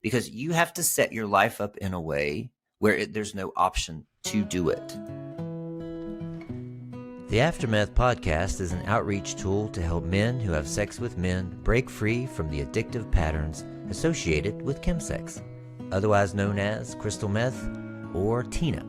because you have to set your life up in a way where there's no option to do it. The AfterMeth Podcast is an outreach tool to help men who have sex with men break free from the addictive patterns associated with chemsex, otherwise known as crystal meth or TINA.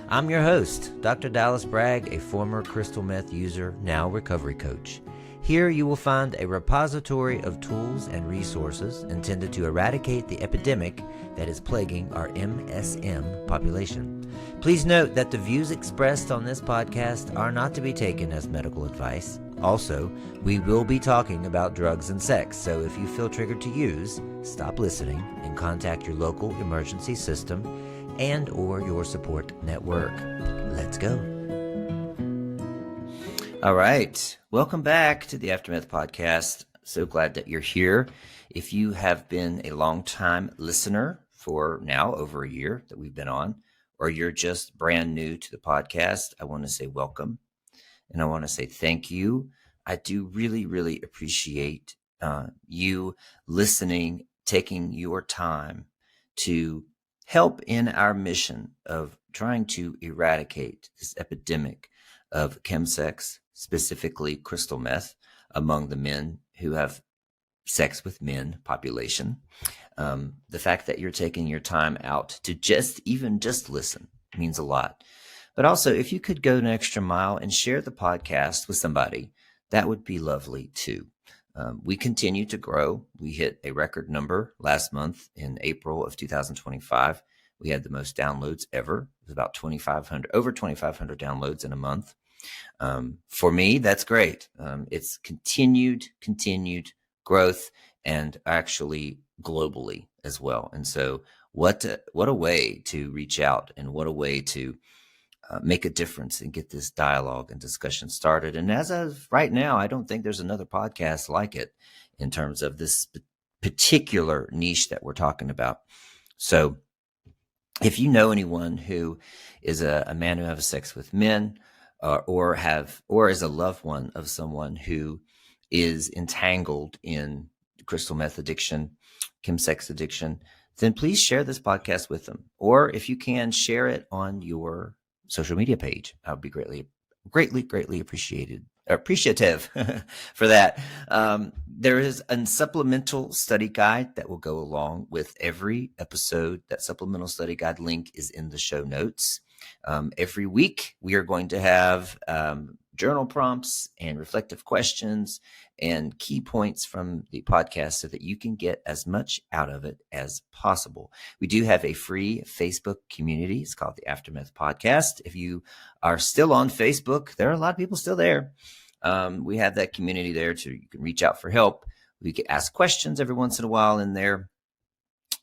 I'm your host, Dr. Dallas Bragg, a former crystal meth user, now recovery coach. Here you will find a repository of tools and resources intended to eradicate the epidemic that is plaguing our MSM population. Please note that the views expressed on this podcast are not to be taken as medical advice. Also, we will be talking about drugs and sex, so if you feel triggered to use, stop listening and contact your local emergency system and or your support network. Let's go. All right. Welcome back to the AfterMeth Podcast. So glad that you're here. If you have been a long-time listener for now over a year that we've been on, or you're just brand new to the podcast, I want to say welcome. And I want to say thank you. I do really, really appreciate you listening, taking your time to help in our mission of trying to eradicate this epidemic of chemsex, specifically crystal meth, among the men who have sex with men population. The fact that you're taking your time out to just listen means a lot. But also, if you could go an extra mile and share the podcast with somebody, that would be lovely too. We continue to grow. We hit a record number last month in April of 2025. We had the most downloads ever. It was about 2,500, over 2,500 downloads in a month. For me, that's great. It's continued growth, and actually globally as well. And so what a way to reach out, and what a way to make a difference and get this dialogue and discussion started. And as of right now, I don't think there's another podcast like it in terms of this particular niche that we're talking about. So if you know anyone who is a man who has sex with men, or is a loved one of someone who is entangled in crystal meth addiction, chemsex addiction, then please share this podcast with them. Or if you can, share it on your social media page. I would be greatly appreciative for that. There is a supplemental study guide that will go along with every episode. That supplemental study guide link is in the show notes. Every week, we are going to have journal prompts and reflective questions and key points from the podcast so that you can get as much out of it as possible. We do have a free Facebook community. It's called the AfterMeth Podcast. If you are still on Facebook, there are a lot of people still there. We have that community there too. You can reach out for help. We can ask questions every once in a while in there.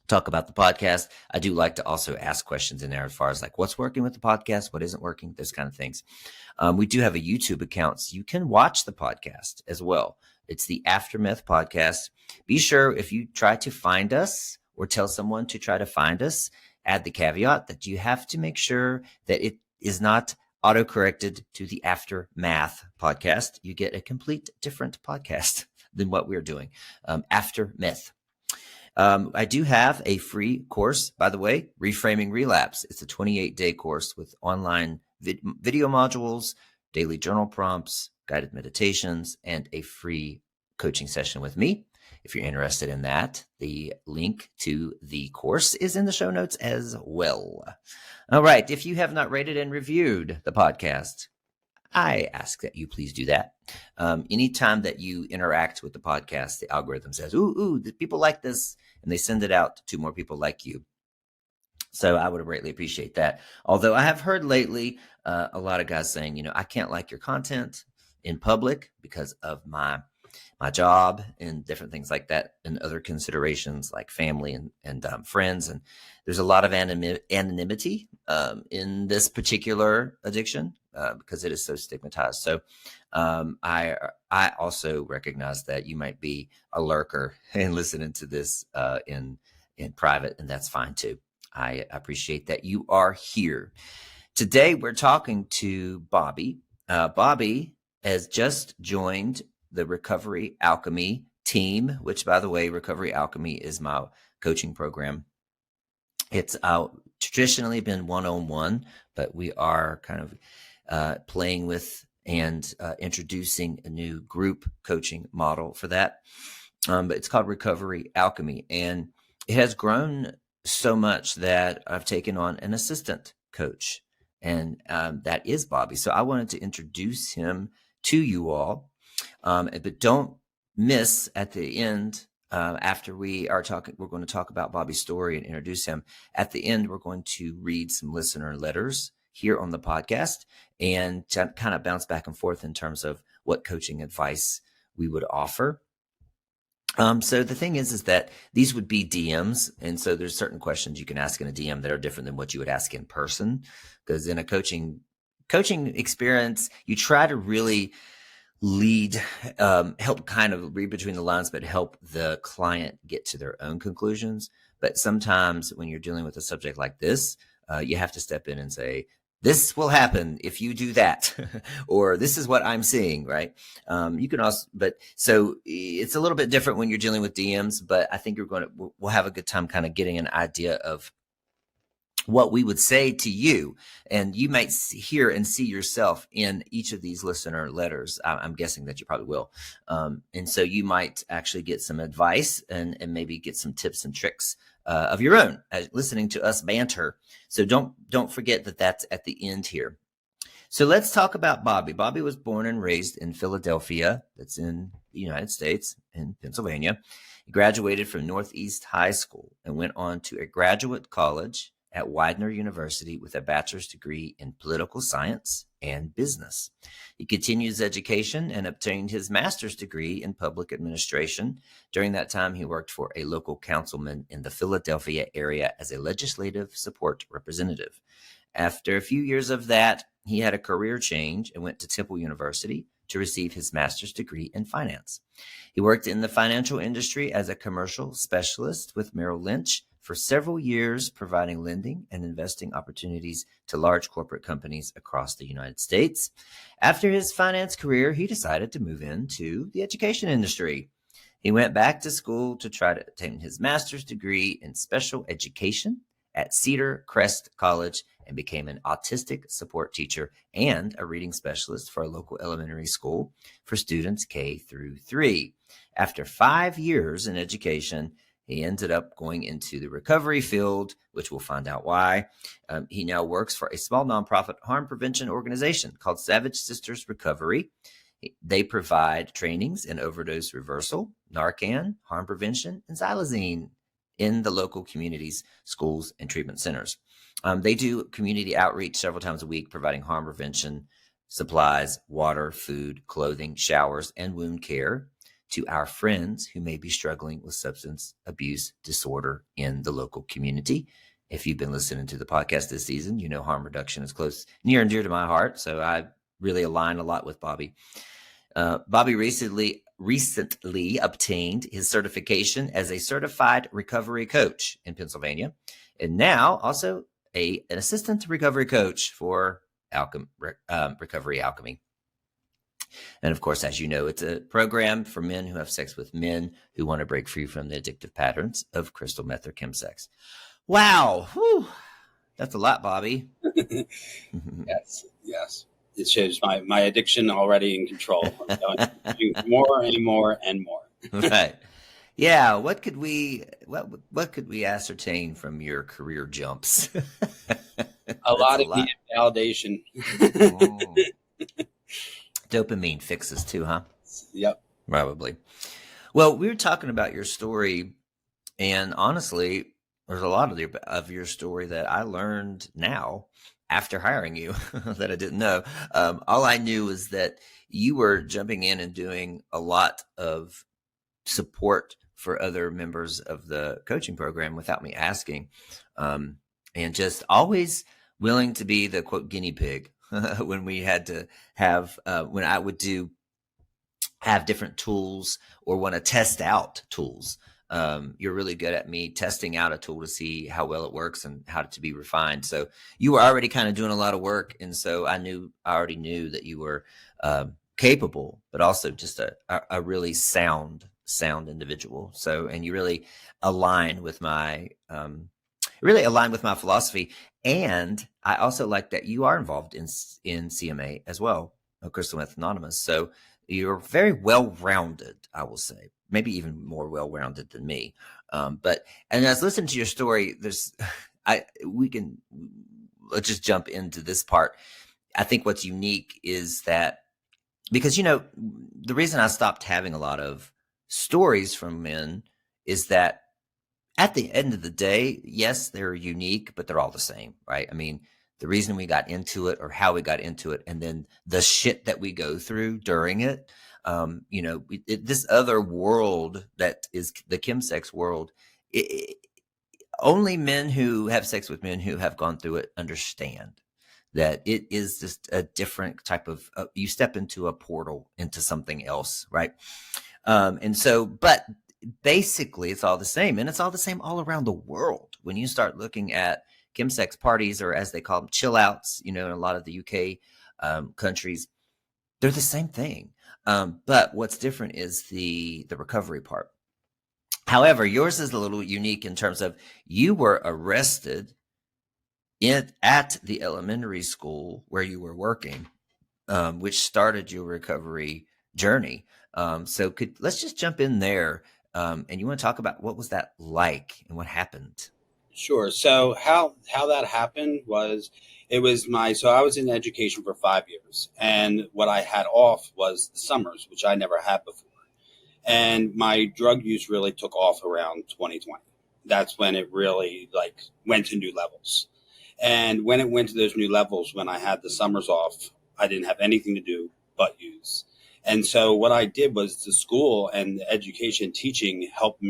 Talk about the podcast. I do like to also ask questions in there as far as like what's working with the podcast, what isn't working, those kind of things. We do have a YouTube account, so you can watch the podcast as well. It's the AfterMeth Podcast. Be sure if you try to find us or tell someone to try to find us, add the caveat that you have to make sure that it is not auto-corrected to the AfterMath Podcast. You get a complete different podcast than what we're doing. AfterMeth. I do have a free course, by the way, Reframing Relapse. It's a 28-day course with online video modules, daily journal prompts, guided meditations, and a free coaching session with me. If you're interested in that, the link to the course is in the show notes as well. All right. If you have not rated and reviewed the podcast, I ask that you please do that. Anytime that you interact with the podcast, the algorithm says, ooh, the people like this, and they send it out to more people like you. So I would greatly appreciate that. Although I have heard lately a lot of guys saying, I can't like your content in public because of my job and different things like that, and other considerations like family and friends. And there's a lot of anonymity in this particular addiction because it is so stigmatized. So I also recognize that you might be a lurker and listening to this in private, and that's fine too. I appreciate that you are here. Today, we're talking to Bobby. Bobby has just joined the Recovery Alchemy team, which, by the way, Recovery Alchemy is my coaching program. It's traditionally been one-on-one, but we are kind of playing with and introducing a new group coaching model for that. But it's called Recovery Alchemy, and it has grown so much that I've taken on an assistant coach, and that is Bobby. So I wanted to introduce him to you all, but don't miss at the end. After we are talking, we're going to talk about Bobby's story and introduce him. At the end, we're going to read some listener letters here on the podcast and kind of bounce back and forth in terms of what coaching advice we would offer. So the thing is that these would be DMs. And so there's certain questions you can ask in a DM that are different than what you would ask in person. Because in a coaching experience, you try to really lead, help kind of read between the lines, but help the client get to their own conclusions. But sometimes when you're dealing with a subject like this, you have to step in and say, this will happen if you do that, or this is what I'm seeing, right? You can also, but so it's a little bit different when you're dealing with DMs, but I think we'll have a good time kind of getting an idea of what we would say to you, and you might hear and see yourself in each of these listener letters. I'm guessing that you probably will. And so you might actually get some advice and maybe get some tips and tricks of your own listening to us banter. So don't forget that that's at the end here. So let's talk about Bobby. Bobby was born and raised in Philadelphia. That's in the United States, in Pennsylvania. He graduated from Northeast High School and went on to a graduate college at Widener University with a bachelor's degree in political science and business. He continued his education and obtained his master's degree in public administration. During that time, he worked for a local councilman in the Philadelphia area as a legislative support representative. After a few years of that, he had a career change and went to Temple University to receive his master's degree in finance. He worked in the financial industry as a commercial specialist with Merrill Lynch for several years, providing lending and investing opportunities to large corporate companies across the United States. After his finance career, he decided to move into the education industry. He went back to school to try to obtain his master's degree in special education at Cedar Crest College and became an autistic support teacher and a reading specialist for a local elementary school for students K through 3. After 5 years in education, he ended up going into the recovery field, which we'll find out why. He now works for a small nonprofit harm prevention organization called Savage Sisters Recovery. They provide trainings in overdose reversal, Narcan, harm prevention, and xylazine in the local communities, schools, and treatment centers. They do community outreach several times a week, providing harm prevention supplies, water, food, clothing, showers, and wound care to our friends who may be struggling with substance abuse disorder in the local community. If you've been listening to the podcast this season, you know harm reduction is near and dear to my heart, so I really align a lot with Bobby. Bobby recently obtained his certification as a certified recovery coach in Pennsylvania, and now also an assistant recovery coach for Recovery Alchemy. And of course, as you know, it's a program for men who have sex with men who want to break free from the addictive patterns of crystal meth or chemsex. Wow. Whew. That's a lot, Bobby. Yes. It shows my addiction already in control. I'm going to do more and more and more. Right. Yeah. What could we ascertain from your career jumps? A lot of needed validation. Dopamine fixes too, huh? Yep. Probably. Well, we were talking about your story, and honestly, there's a lot of your story that I learned now after hiring you that I didn't know. All I knew was that you were jumping in and doing a lot of support for other members of the coaching program without me asking, and just always willing to be the quote guinea pig when we had to have when I would have different tools or want to test out tools. You're really good at me testing out a tool to see how well it works and how to be refined. So you were already kind of doing a lot of work. And so I already knew that you were capable, but also just a really sound sound individual. So, and you really align with my, philosophy. And I also like that you are involved in CMA as well, Crystal Meth Anonymous. So you're very well-rounded, I will say, maybe even more well-rounded than me. And as I listen to your story, let's just jump into this part. I think what's unique is that, because, the reason I stopped having a lot of stories from men is that at the end of the day, yes, they're unique, but they're all the same, right? I mean, the reason we got into it or how we got into it, and then the shit that we go through during it, this other world that is the chemsex world, only men who have sex with men who have gone through it understand that it is just a different type of, you step into a portal into something else, right? But basically it's all the same, and it's all the same all around the world. When you start looking at chemsex parties, or as they call them, chill outs, in a lot of the UK countries, they're the same thing. But what's different is the recovery part. However, yours is a little unique in terms of you were arrested at the elementary school where you were working, which started your recovery journey. So let's just jump in there. And you want to talk about what was that like and what happened? Sure. So how that happened was, so I was in education for 5 years, and what I had off was the summers, which I never had before. And my drug use really took off around 2020. That's when it really went to new levels. And when it went to those new levels, when I had the summers off, I didn't have anything to do but use. And so what I did was the school and the education teaching helped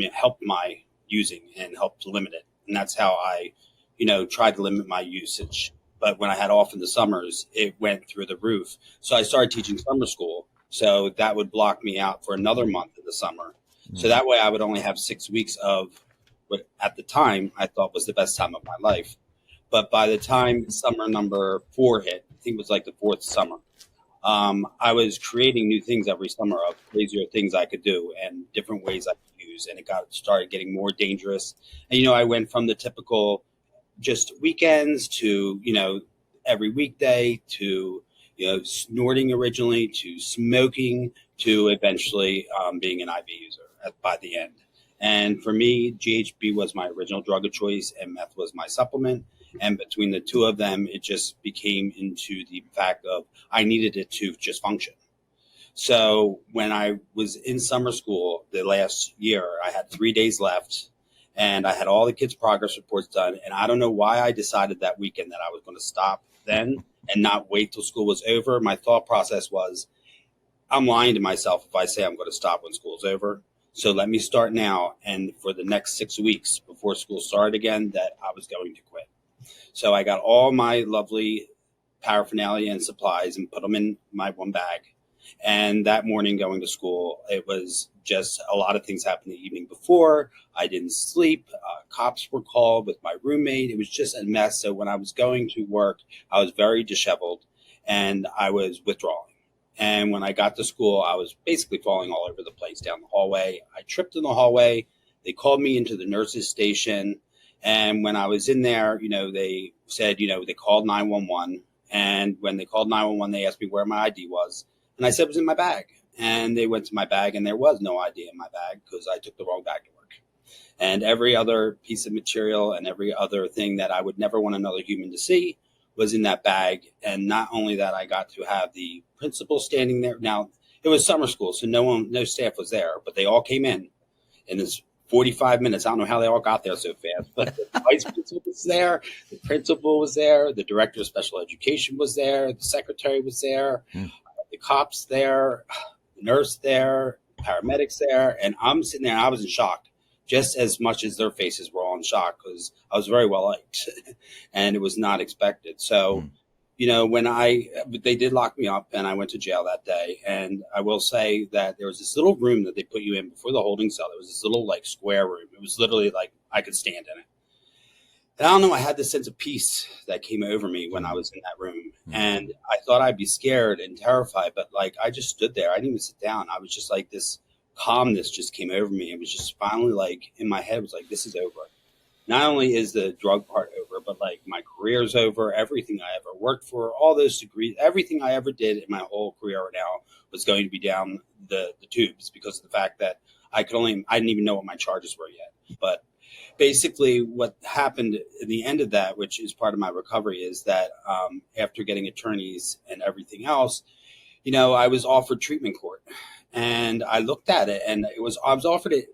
my using and helped to limit it. And that's how I, tried to limit my usage. But when I had off in the summers, it went through the roof. So I started teaching summer school. So that would block me out for another month in the summer. Mm-hmm. So that way I would only have 6 weeks of what at the time I thought was the best time of my life. But by the time summer number 4 hit, I think it was the 4th summer, I was creating new things every summer of crazier things I could do and different ways I could use. And it started getting more dangerous. And, I went from the typical just weekends to, every weekday to, snorting originally to smoking to eventually being an IV user by the end. And for me, GHB was my original drug of choice and meth was my supplement. And between the two of them, it just became into the fact of I needed it to just function. So when I was in summer school the last year, I had 3 days left and I had all the kids' progress reports done. And I don't know why I decided that weekend that I was going to stop then and not wait till school was over. My thought process was, I'm lying to myself if I say I'm going to stop when school's over. So let me start now. And for the next 6 weeks before school started again, that I was going to quit. So I got all my lovely paraphernalia and supplies and put them in my one bag. And that morning going to school, it was just a lot of things happened the evening before. I didn't sleep. Cops were called with my roommate. It was just a mess. So when I was going to work, I was very disheveled and I was withdrawing. And when I got to school, I was basically falling all over the place down the hallway. I tripped in the hallway. They called me into the nurse's station. And when I was in there, they said, they called 911. And when they called 911, they asked me where my ID was. And I said it was in my bag. And they went to my bag and there was no ID in my bag because I took the wrong bag to work. And every other piece of material and every other thing that I would never want another human to see was in that bag. And not only that, I got to have the principal standing there. Now, it was summer school, so no staff was there, but they all came in this 45 minutes. I don't know how they all got there so fast, but the vice principal was there, the principal was there, the director of special education was there, the secretary was there, the cops there, the nurse there, paramedics there, and I'm sitting there and I was in shock, just as much as their faces were all in shock because I was very well liked and it was not expected. So, when they did lock me up and I went to jail that day. And I will say that there was this little room that they put you in before the holding cell. There was this little square room. It was literally I could stand in it. And I don't know, I had this sense of peace that came over me when I was in that room. And I thought I'd be scared and terrified, but I just stood there. I didn't even sit down. I was just this calmness just came over me. It was just finally like in my head, it was like, this is over. Not only is the drug part over, but like my career's over. Everything I ever worked for, all those degrees, everything I ever did in my whole career right now was going to be down the tubes because of the fact that I didn't even know what my charges were yet. But basically what happened at the end of that, which is part of my recovery, is that after getting attorneys and everything else, I was offered treatment court, and I looked at it, and I was offered it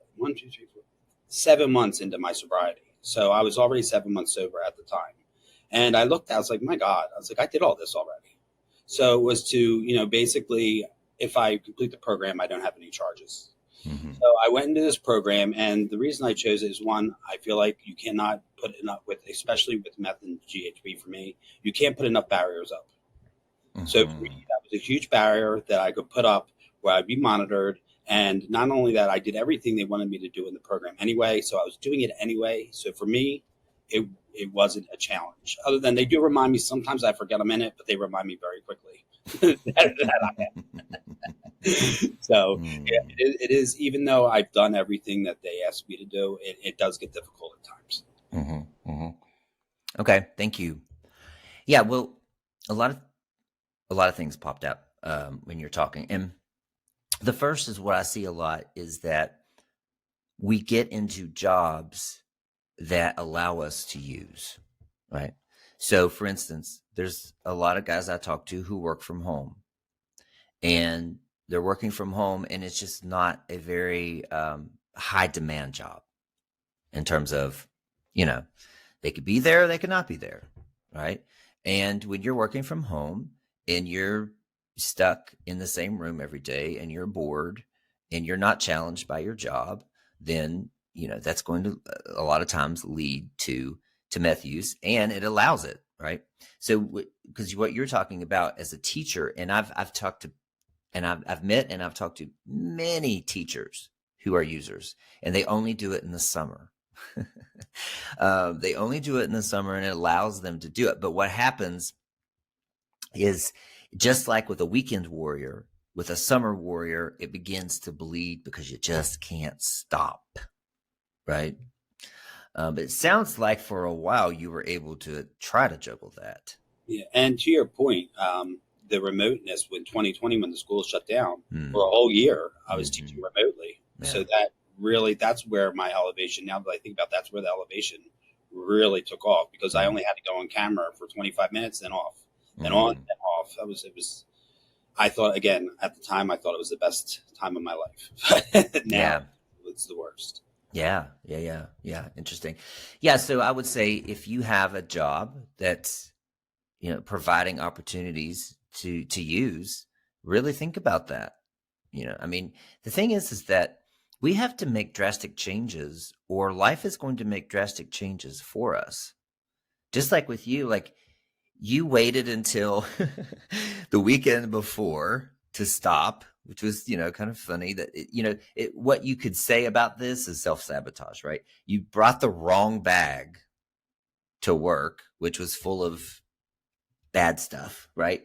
7 months into my sobriety. So I was already 7 months sober at the time. And I looked, I was like, my God, I was like, I did all this already. So it was to, basically, if I complete the program, I don't have any charges. Mm-hmm. So I went into this program, and the reason I chose it is, one, I feel like you cannot put enough especially with meth and GHB for me, you can't put enough barriers up. Mm-hmm. So for me, that was a huge barrier that I could put up where I'd be monitored. And not only that, I did everything they wanted me to do in the program anyway. So I was doing it anyway. So for me, it wasn't a challenge. Other than they do remind me, sometimes I forget I'm in it, but they remind me very quickly that I am. So yeah, it is, even though I've done everything that they asked me to do, it does get difficult at times. Mm-hmm. Mm-hmm. Okay. Thank you. Yeah. Well, a lot of things popped up when you're talking. And the first is what I see a lot is that we get into jobs that allow us to use, right? So for instance, there's a lot of guys I talk to who work from home, and they're working from home, and it's just not a very high demand job in terms of, they could be there, they could not be there, right? And when you're working from home and you're stuck in the same room every day and you're bored and you're not challenged by your job, then that's going to a lot of times lead to meth use, and it allows it, right? So because what you're talking about as a teacher, and I've met and I've talked to many teachers who are users, and they only do it in the summer. They only do it in the summer, and it allows them to do it. But what happens is, just like with a weekend warrior, with a summer warrior, it begins to bleed because you just can't stop, right? But it sounds like for a while you were able to try to juggle that. Yeah, and to your point, the remoteness when 2020, when the schools shut down for a whole year, I was teaching remotely. Yeah. So that's where my elevation, now that I think about that's where the elevation really took off, because I only had to go on camera for 25 minutes, then off. And on and off. It was, I thought, again, at the time, I thought it was the best time of my life. Now it's the worst. Yeah. Interesting. Yeah. So I would say if you have a job that's, providing opportunities to use, really think about that. I mean, the thing is that we have to make drastic changes, or life is going to make drastic changes for us. Just like with you, like, you waited until the weekend before to stop, which was, kind of funny that, what you could say about this is self-sabotage, right? You brought the wrong bag to work, which was full of bad stuff, right?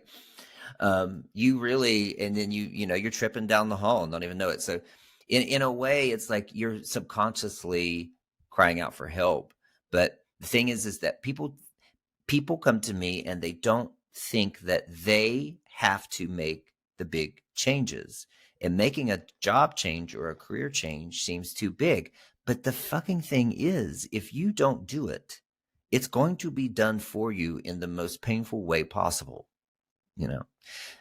You really, and then you're tripping down the hall and don't even know it. So in a way, it's like you're subconsciously crying out for help. But the thing is that people come to me and they don't think that they have to make the big changes, and making a job change or a career change seems too big. But the fucking thing is, if you don't do it, it's going to be done for you in the most painful way possible.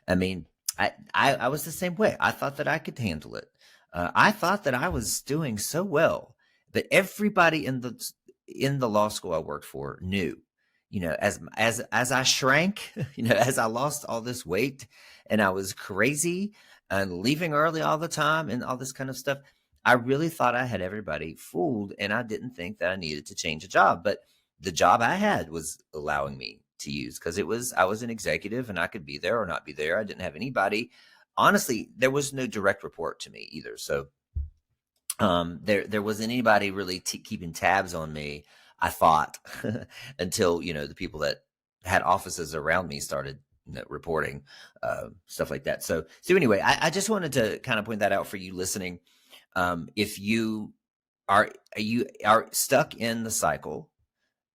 I mean, I was the same way. I thought that I could handle it. I thought that I was doing so well, but everybody in the law school I worked for knew, as I shrank, as I lost all this weight and I was crazy and leaving early all the time and all this kind of stuff, I really thought I had everybody fooled, and I didn't think that I needed to change a job. But the job I had was allowing me to use, because I was an executive and I could be there or not be there. I didn't have anybody. Honestly, there was no direct report to me either. So there wasn't anybody really keeping tabs on me, I thought, until, the people that had offices around me started reporting stuff like that. So anyway, I just wanted to kind of point that out for you listening. If you are stuck in the cycle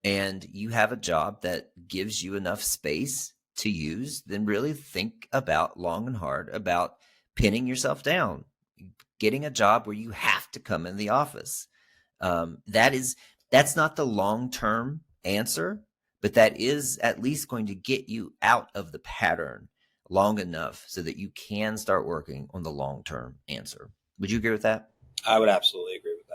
and you have a job that gives you enough space to use, then really think about long and hard about pinning yourself down, getting a job where you have to come in the office. That's not the long-term answer, but that is at least going to get you out of the pattern long enough so that you can start working on the long-term answer. Would you agree with that? I would absolutely agree with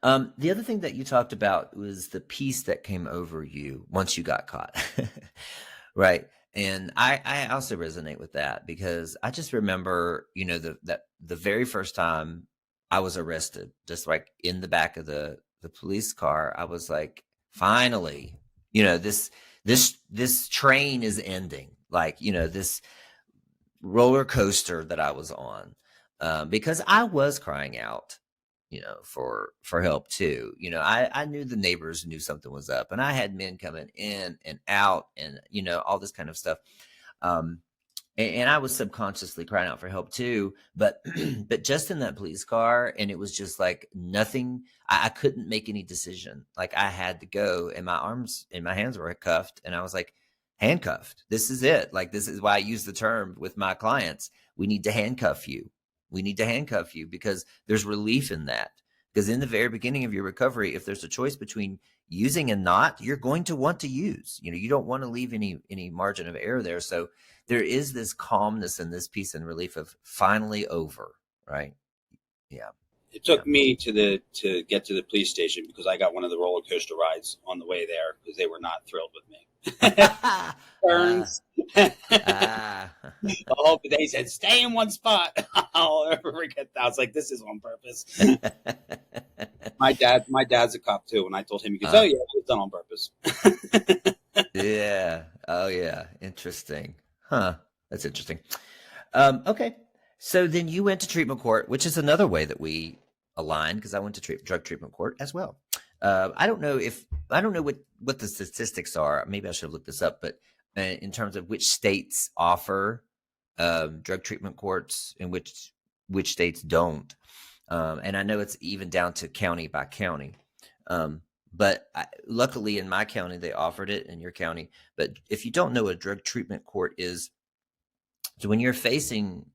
that. The other thing that you talked about was the peace that came over you once you got caught. Right. And I also resonate with that because I just remember, the very first time I was arrested, just like in the back of the police car, I was like, finally, this train is ending. Like, this roller coaster that I was on, because I was crying out, for help too. I knew the neighbors knew something was up, and I had men coming in and out and, all this kind of stuff. And I was subconsciously crying out for help too, but, but just in that police car. And it was just like nothing, I couldn't make any decision. Like I had to go, and my arms and my hands were cuffed, and I was like, handcuffed. This is it. Like, this is why I use the term with my clients. We need to handcuff you. We need to handcuff you because there's relief in that. Because in the very beginning of your recovery, if there's a choice between using and not, you're going to want to use. You don't want to leave any margin of error there. So there is this calmness and this peace and relief of finally over, right? Yeah. It took me to get to the police station because I got one of the roller coaster rides on the way there because they were not thrilled with me. Burns. Oh, but they said, stay in one spot. I'll never forget that. I was like, this is on purpose. My dad's a cop too. And I told him, he goes, oh yeah, it was done on purpose. Yeah. Oh yeah. Interesting. Huh. That's interesting. Okay. So then you went to treatment court, which is another way that we aligned because I went to drug treatment court as well. I don't know what the statistics are. Maybe I should have looked this up, but in terms of which states offer drug treatment courts and which states don't. And I know it's even down to county by county. But luckily in my county, they offered it, in your county. But if you don't know what a drug treatment court is, so when you're facing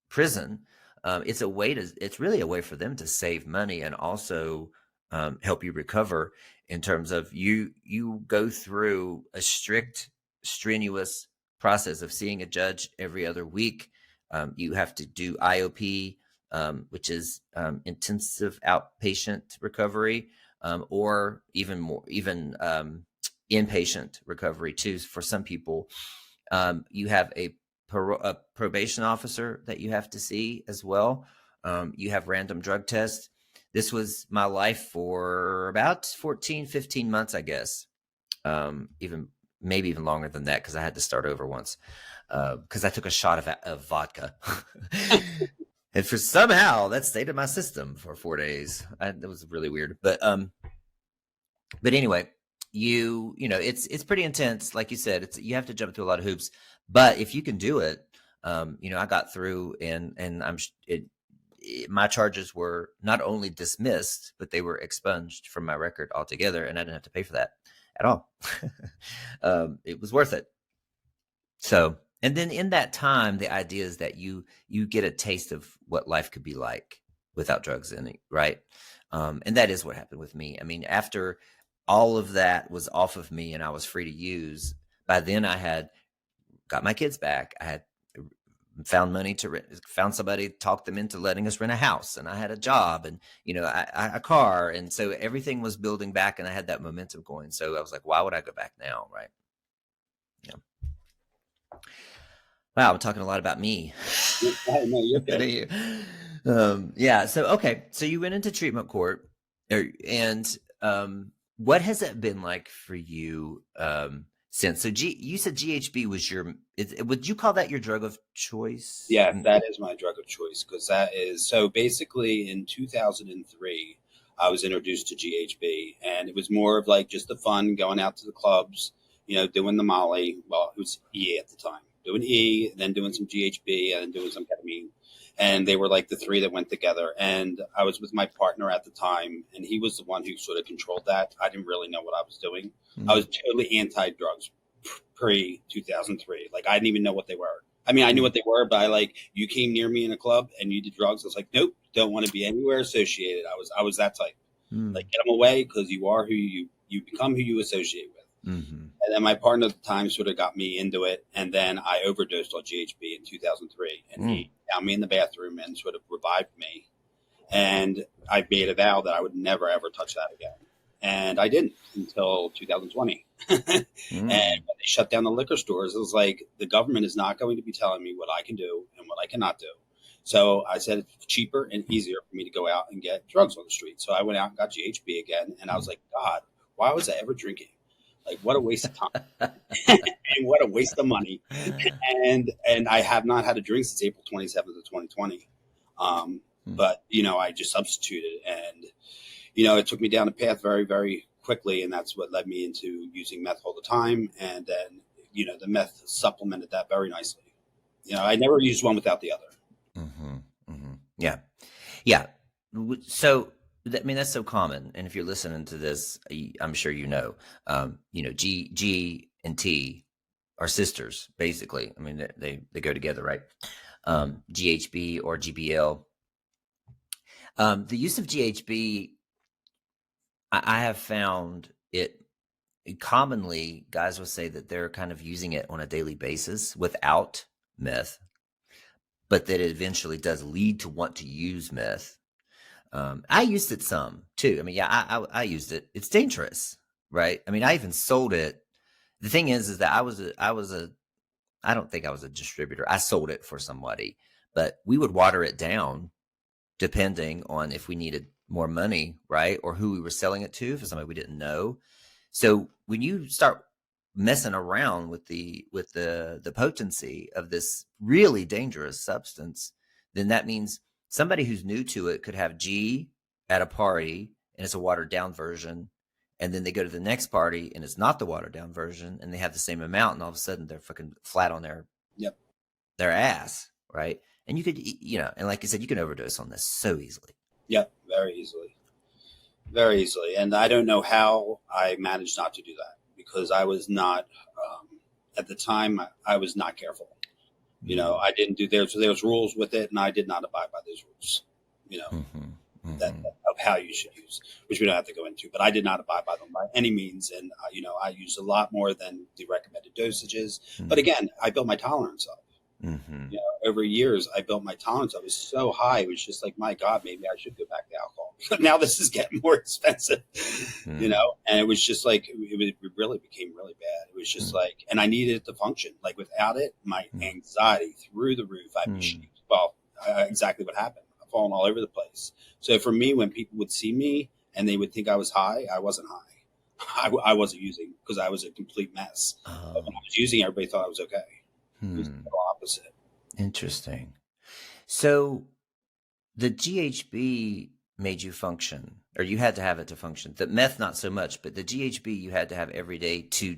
prison, it's really a way for them to save money and also help you recover in terms of you go through a strict, strenuous process of seeing a judge every other week. You have to do IOP, which is intensive outpatient recovery, or even more, inpatient recovery too. For some people, you have a probation officer that you have to see as well. You have random drug tests. This was my life for about 14, 15 months, I guess. Maybe even longer than that, because I had to start over once because I took a shot of vodka. And for somehow that stayed in my system for 4 days. That was really weird. But anyway, it's pretty intense. Like you said, you have to jump through a lot of hoops. But if you can do it, I got through, and my charges were not only dismissed, but they were expunged from my record altogether, and I didn't have to pay for that at all. It was worth it. So, and then in that time, the idea is that you get a taste of what life could be like without drugs in it, right? And that is what happened with me. I mean, after all of that was off of me and I was free to use, by then I had got my kids back. I had found money found somebody, talked them into letting us rent a house, and I had a job and, a car. And so everything was building back and I had that momentum going. So I was like, why would I go back now? Right. Yeah. Wow. I'm talking a lot about me. No, you're good. Yeah. So, okay. So you went into treatment court, and what has it been like for you since? So you said GHB was would you call that your drug of choice? Yeah, that is my drug of choice, because so basically in 2003, I was introduced to GHB, and it was more of like just the fun, going out to the clubs, doing the Molly. Well, it was E at the time, doing E, then doing some GHB, and then doing some ketamine. and they were like the three that went together. And I was with my partner at the time, and he was the one who sort of controlled that. I didn't really know what I was doing. I was totally anti-drugs pre 2003. Like, I didn't even know what they were. I mean, I knew what they were, but you came near me in a club and you did drugs. I was like, nope, don't want to be anywhere associated. I was that type. Like, get them away, because you are who you become, who you associate with. And then my partner at the time sort of got me into it, and then I overdosed on GHB in 2003, and he found me in the bathroom and sort of revived me. And I made a vow that I would never ever touch that again, and I didn't until 2020. And when they shut down the liquor stores, it was like, the government is not going to be telling me what I can do and what I cannot do. So I said it's cheaper and easier for me to go out and get drugs on the street. So I went out and got GHB again, and I was like, God, why was I ever drinking? Like, what a waste of time. And what a waste of money. And I have not had a drink since April 27th of 2020. But, I just substituted, and, it took me down a path very, very quickly. And that's what led me into using meth all the time. And then, the meth supplemented that very nicely. I never used one without the other. Yeah. Yeah. So, that's so common. And if you're listening to this, I'm sure G and T are sisters, basically. I mean, they go together, right? GHB or GBL. The use of GHB, I have found it commonly, guys will say that they're kind of using it on a daily basis without meth, but that it eventually does lead to want to use meth. I used it some too. I mean, yeah, I used it. It's dangerous, right? I mean, I even sold it. The thing is that I don't think I was a distributor. I sold it for somebody, but we would water it down depending on if we needed more money, right? Or who we were selling it to, for somebody we didn't know. So when you start messing around with the potency of this really dangerous substance, then that means somebody who's new to it could have G at a party and it's a watered down version. And then they go to the next party and it's not the watered down version, and they have the same amount, and all of a sudden they're fucking flat on their ass, right? And you could, and like I said, you can overdose on this so easily. Yep, very easily. Very easily. And I don't know how I managed not to do that, because I was not, at the time, I was not careful. I didn't do, there was rules with it, and I did not abide by those rules, that of how you should use, which we don't have to go into, but I did not abide by them by any means. And, I used a lot more than the recommended dosages. But again, I built my tolerance up. Over years, I built my tolerance. I was so high. It was just like, my God, maybe I should go back to alcohol. Now this is getting more expensive, and it was just like, it really became really bad. It was just like, and I needed it to function. Like, without it, my anxiety through the roof. Exactly what happened. I'm falling all over the place. So for me, when people would see me and they would think I was high, I wasn't high. I wasn't using, because I was a complete mess. But when I was using, everybody thought I was okay. It was the opposite. Interesting. So the GHB made you function, or you had to have it to function. The meth, not so much, but the GHB you had to have every day to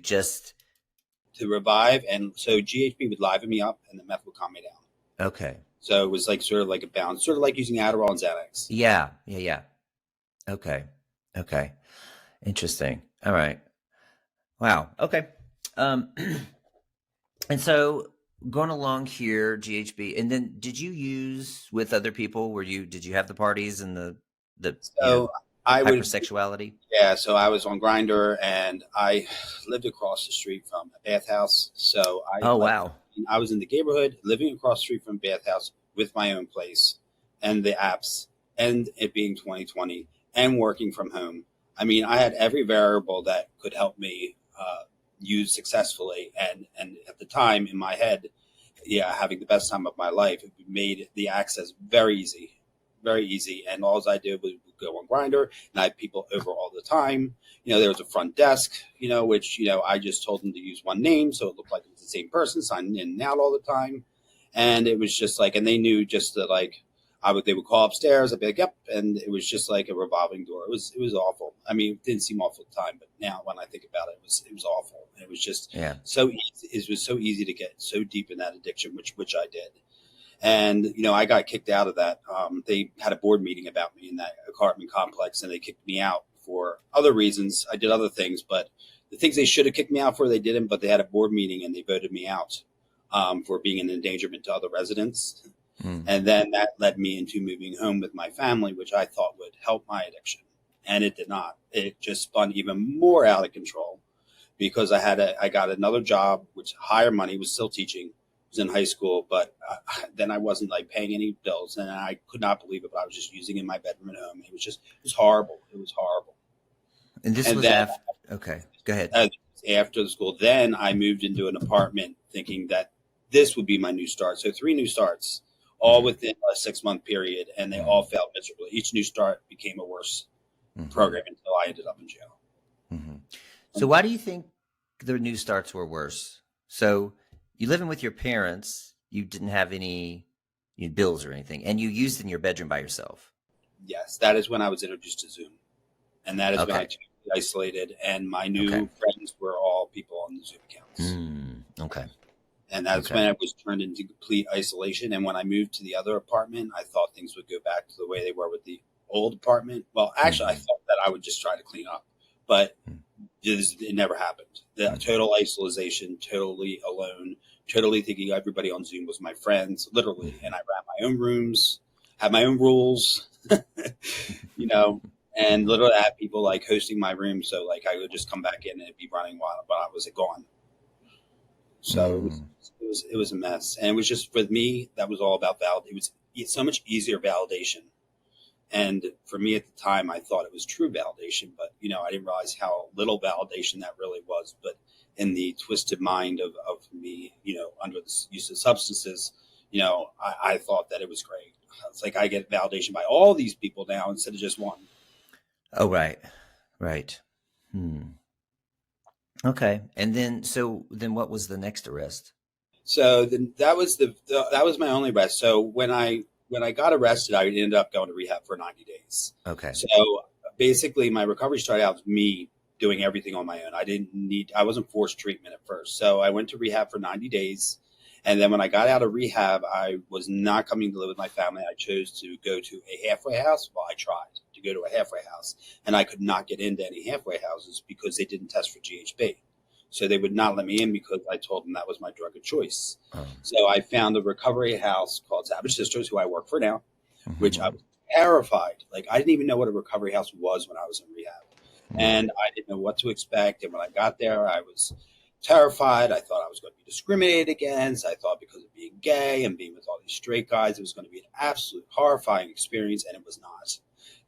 revive. And so GHB would liven me up, and the meth would calm me down. Okay. So it was like sort of like a balance, sort of like using Adderall and Xanax. Yeah. Okay. Interesting. All right. Wow. Okay. And so going along here, GHB, and then did you use with other people? Did you have the parties and the hypersexuality? Yeah. So I was on Grindr, and I lived across the street from a bathhouse. So wow. I was in the neighborhood, living across the street from a bathhouse with my own place and the apps, and it being 2020 and working from home. I mean, I had every variable that could help me use successfully. And at the time in my head, having the best time of my life, it made the access very easy. And all I did was go on Grindr, and I had people over all the time. There was a front desk, which, I just told them to use one name, so it looked like it was the same person signing in and out all the time. And it was just like, and they knew just that, like, they would call upstairs. I'd be like, yep. And it was just like a revolving door. It was awful. I mean, it didn't seem awful at the time, but now when I think about it, it was awful. It was just so easy. It was so easy to get so deep in that addiction, which I did. And, I got kicked out of that. They had a board meeting about me in that apartment complex, and they kicked me out for other reasons. I did other things, but the things they should have kicked me out for, they didn't. But they had a board meeting and they voted me out for being an endangerment to other residents. Mm. And then that led me into moving home with my family, which I thought would help my addiction. And it did not. It just spun even more out of control because I got another job, which higher money, was still teaching, was in high school, but then I wasn't like paying any bills, and I could not believe it. But I was just using in my bedroom at home. It was horrible. It was horrible. And this And was then after. Okay, go ahead. after the school, then I moved into an apartment thinking that this would be my new start. So 3 new starts, all within a 6-month period, and they all failed miserably. Each new start became a worse program until I ended up in jail. Mm-hmm. So why do you think the new starts were worse? So you living with your parents, you didn't have any bills or anything, and you used in your bedroom by yourself. Yes, that is when I was introduced to Zoom. And that is when I Okay. totally isolated, and my new Okay. friends were all people on the Zoom accounts. Okay. And that's Okay. when I was turned into complete isolation. And when I moved to the other apartment, I thought things would go back to the way they were with the old apartment. Well, actually, I thought that I would just try to clean up, but it never happened. The total isolation, totally alone, totally thinking everybody on Zoom was my friends, literally. And I ran my own rooms, had my own rules, and literally I had people like hosting my room. So like I would just come back in and it'd be running while I was gone. So it was a mess. And it was just, for me, that was all about it's so much easier validation. And for me at the time, I thought it was true validation, but, I didn't realize how little validation that really was. But in the twisted mind of me, under the use of substances, I thought that it was great. It's like I get validation by all these people now instead of just one. Oh, right. Okay. And then what was the next arrest? So then that was that was my only arrest. So when I got arrested, I ended up going to rehab for 90 days. Okay. So basically my recovery started out with me doing everything on my own. I wasn't forced treatment at first. So I went to rehab for 90 days. And then when I got out of rehab, I was not coming to live with my family. I chose to go to a halfway house. Well, I tried to go to a halfway house, and I could not get into any halfway houses because they didn't test for GHB. So they would not let me in because I told them that was my drug of choice. So I found a recovery house called Savage Sisters, who I work for now, which I was terrified. Like, I didn't even know what a recovery house was when I was in rehab. And I didn't know what to expect. And when I got there, I was terrified. I thought I was going to be discriminated against. I thought because of being gay and being with all these straight guys, it was going to be an absolute horrifying experience. And it was not.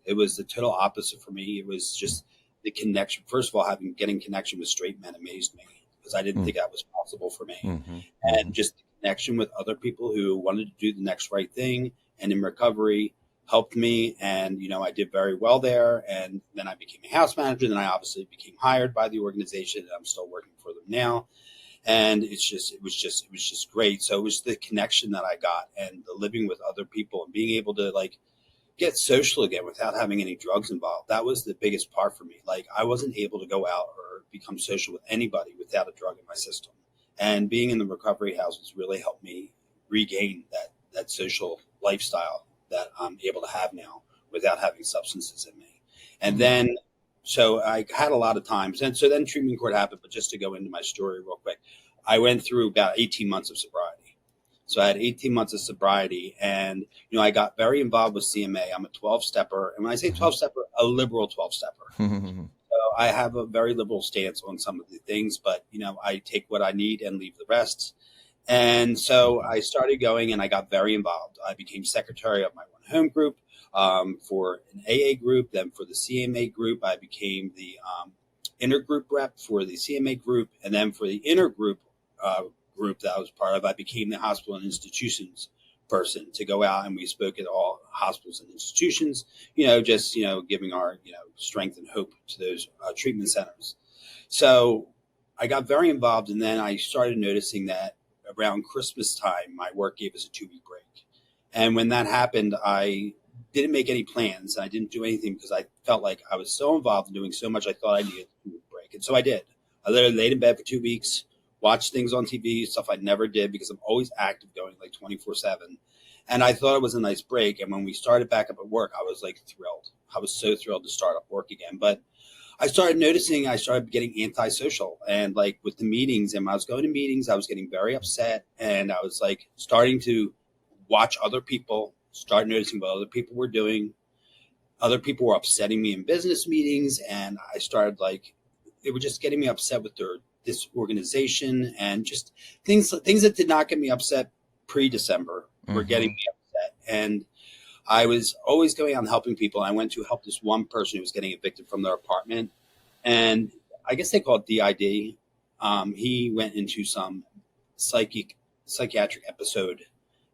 It was the total opposite for me. It was just the connection. First of all, getting connection with straight men amazed me because I didn't think that was possible for me. And just the connection with other people who wanted to do the next right thing and in recovery helped me. And, I did very well there. And then I became a house manager. Then I obviously became hired by the organization, and I'm still working for them now. And it was just great. So it was the connection that I got and the living with other people and being able to get social again without having any drugs involved. That was the biggest part for me. Like, I wasn't able to go out or become social with anybody without a drug in my system. And being in the recovery houses really helped me regain that social lifestyle that I'm able to have now without having substances in me. And then, so I had a lot of times. And so then treatment court happened. But just to go into my story real quick, I went through about 18 months of sobriety. So I had 18 months of sobriety, and, I got very involved with CMA. I'm a 12-stepper. And when I say 12-stepper, a liberal 12-stepper. So I have a very liberal stance on some of the things, but, I take what I need and leave the rest. And so I started going, and I got very involved. I became secretary of my one home group for an AA group. Then for the CMA group, I became the intergroup rep for the CMA group. And then for the intergroup group that I was part of, I became the hospital and institutions person to go out, and we spoke at all hospitals and institutions, giving our, strength and hope to those treatment centers. So I got very involved, and then I started noticing that around Christmas time, my work gave us a 2-week break. And when that happened, I didn't make any plans. I didn't do anything because I felt like I was so involved in doing so much. I thought I needed a 2-week break. And so I did. I literally laid in bed for 2 weeks, watched things on TV, stuff I never did because I'm always active, going like 24/7. And I thought it was a nice break. And when we started back up at work, I was like thrilled. I was so thrilled to start up work again. But I started noticing I started getting antisocial, and like with the meetings, and when I was going to meetings, I was getting very upset, and I was like starting to watch other people, start noticing what other people were doing. Other people were upsetting me in business meetings, and I started like, they were just getting me upset with their disorganization and just things that did not get me upset pre-December were getting me upset. And I was always going out and helping people. I went to help this one person who was getting evicted from their apartment. And I guess they call it DID. He went into some psychiatric episode,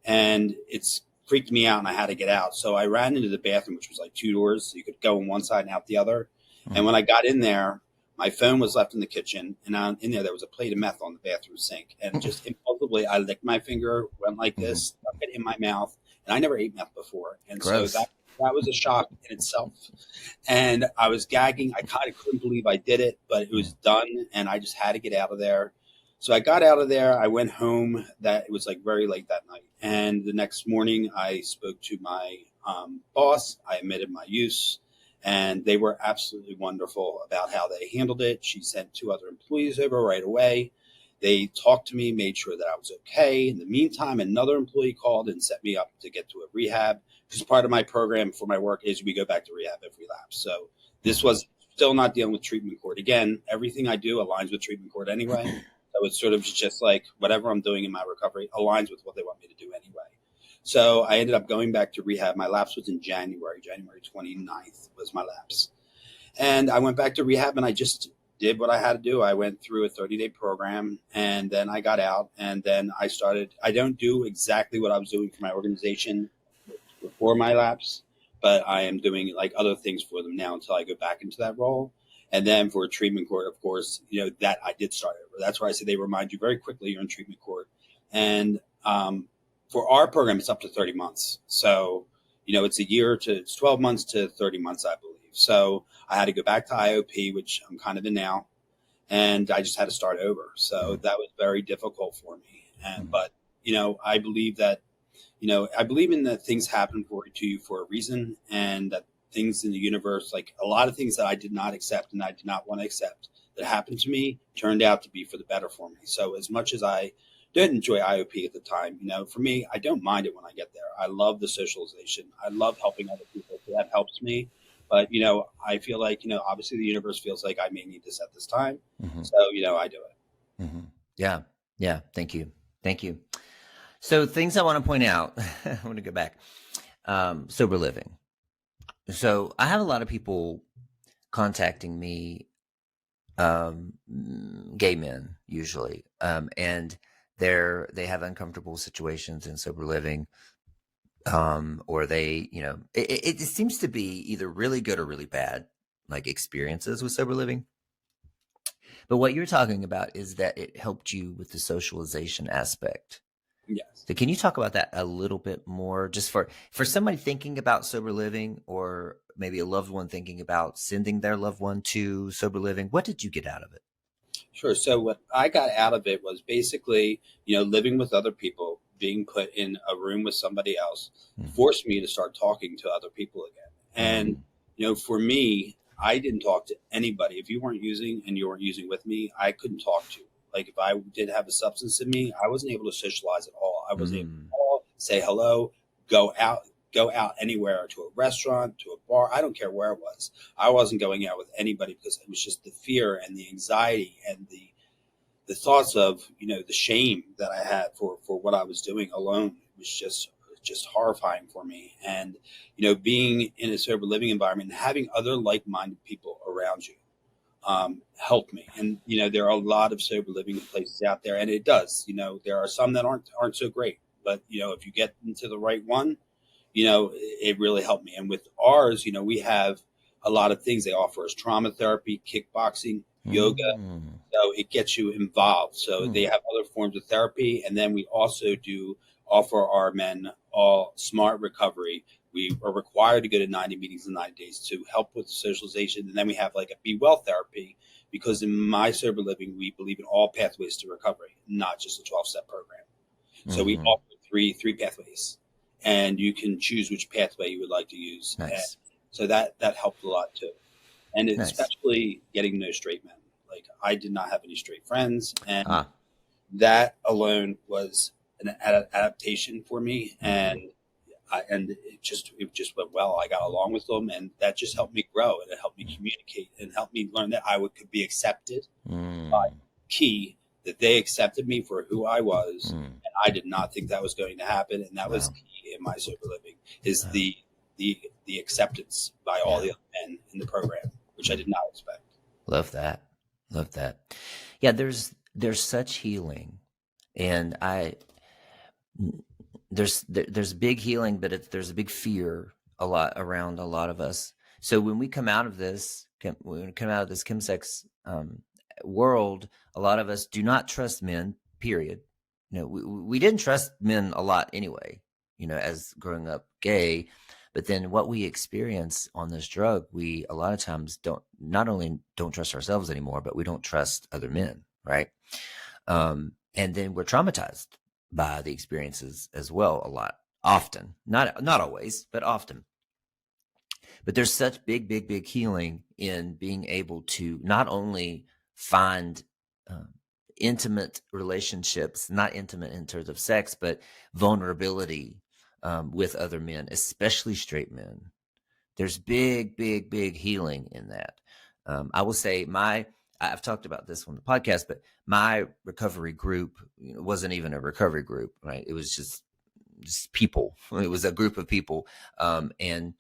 and it's freaked me out, and I had to get out. So I ran into the bathroom, which was like 2 doors. So you could go on one side and out the other. And when I got in there, my phone was left in the kitchen, and in there was a plate of meth on the bathroom sink. And just impulsively, I licked my finger, went like this, stuck it in my mouth. And I never ate meth before. And Gross. so that was a shock in itself. And I was gagging. I kind of couldn't believe I did it, but it was done, and I just had to get out of there. So I got out of there. I went home. It was like very late that night. And the next morning, I spoke to my boss. I admitted my use, and they were absolutely wonderful about how they handled it. She sent 2 other employees over right away. They talked to me, made sure that I was okay. In the meantime, another employee called and set me up to get to a rehab, because part of my program for my work is we go back to rehab if we relapse. So this was still not dealing with treatment court. Again, everything I do aligns with treatment court anyway. So it's sort of just like whatever I'm doing in my recovery aligns with what they want me to do anyway. So I ended up going back to rehab. My lapse was in January 29th was my lapse. And I went back to rehab, and I just did what I had to do. I went through a 30-day program, and then I got out, and then I don't do exactly what I was doing for my organization before my lapse, but I am doing like other things for them now until I go back into that role. And then for treatment court, of course, that I did start over. That's why I say they remind you very quickly you're in treatment court. And for our program, it's up to 30 months. So, it's 12 months to 30 months, I believe. So I had to go back to IOP, which I'm kind of in now, and I just had to start over. So that was very difficult for me. But I believe that, I believe in that things happen to you for a reason, and that things in the universe, like a lot of things that I did not accept and I did not want to accept that happened to me, turned out to be for the better for me. So as much as I didn't enjoy IOP at the time, for me, I don't mind it when I get there. I love the socialization. I love helping other people. So that helps me. But, I feel like, obviously the universe feels like I may need this at this time. So, I do it. Yeah. Yeah. Thank you. So things I want to point out, I want to go back. Sober living. So I have a lot of people contacting me, gay men usually, and they have uncomfortable situations in sober living. Or they, it seems to be either really good or really bad, like experiences with sober living. But what you're talking about is that it helped you with the socialization aspect. Yes. So can you talk about that a little bit more, just for somebody thinking about sober living, or maybe a loved one thinking about sending their loved one to sober living? What did you get out of it? Sure. So what I got out of it was basically, living with other people, being put in a room with somebody else, forced me to start talking to other people again. And, for me, I didn't talk to anybody. If you weren't using and you weren't using with me, I couldn't talk to you. Like if I did have a substance in me, I wasn't able to socialize at all. I wasn't able to call, say hello, go out anywhere, to a restaurant, to a bar. I don't care where it was. I wasn't going out with anybody because it was just the fear and the anxiety and the thoughts of, the shame that I had for what I was doing alone. It was just horrifying for me. And, being in a sober living environment and having other like-minded people around you helped me. And, there are a lot of sober living places out there, and it does, there are some that aren't so great, but, if you get into the right one, it really helped me. And with ours, we have a lot of things. They offer us trauma therapy, kickboxing, yoga. So it gets you involved. So they have other forms of therapy. And then we also do offer our men all smart recovery. We are required to go to 90 meetings in 90 days to help with the socialization. And then we have like a Be Well therapy, because in my sober living, we believe in all pathways to recovery, not just a 12-step program. So we offer three pathways. and you can choose which pathway you would like to use. And Nice. so that helped a lot too. And Nice. especially getting no straight men. Like, I did not have any straight friends, and Ah. that alone was an adaptation for me. Mhm. And it just went well. I got along with them, and that just helped me grow, and it helped me Mm. communicate, and helped me learn that could be accepted. Mm. Key that they accepted me for who I was, Mm. and I did not think that was going to happen, and that was Wow. key in my sober living, is Wow. the acceptance by all Yeah. the other men in the program, which I did not expect. Love that. Love that. Yeah, there's such healing, and there's big healing, but there's a big fear a lot around a lot of us. So when we come out of this, when we come out of this chemsex world, a lot of us do not trust men. Period. We didn't trust men a lot anyway. As growing up gay, but then what we experience on this drug, we a lot of times not only don't trust ourselves anymore, but we don't trust other men, right? And then we're traumatized by the experiences as well, often, not always, but often. But there's such big healing in being able to not only find intimate relationships, not intimate in terms of sex, but vulnerability with other men, especially straight men. There's big healing in that. I will say I've talked about this on the podcast, but my recovery group wasn't even a recovery group, right? It was just people. It was a group of people. And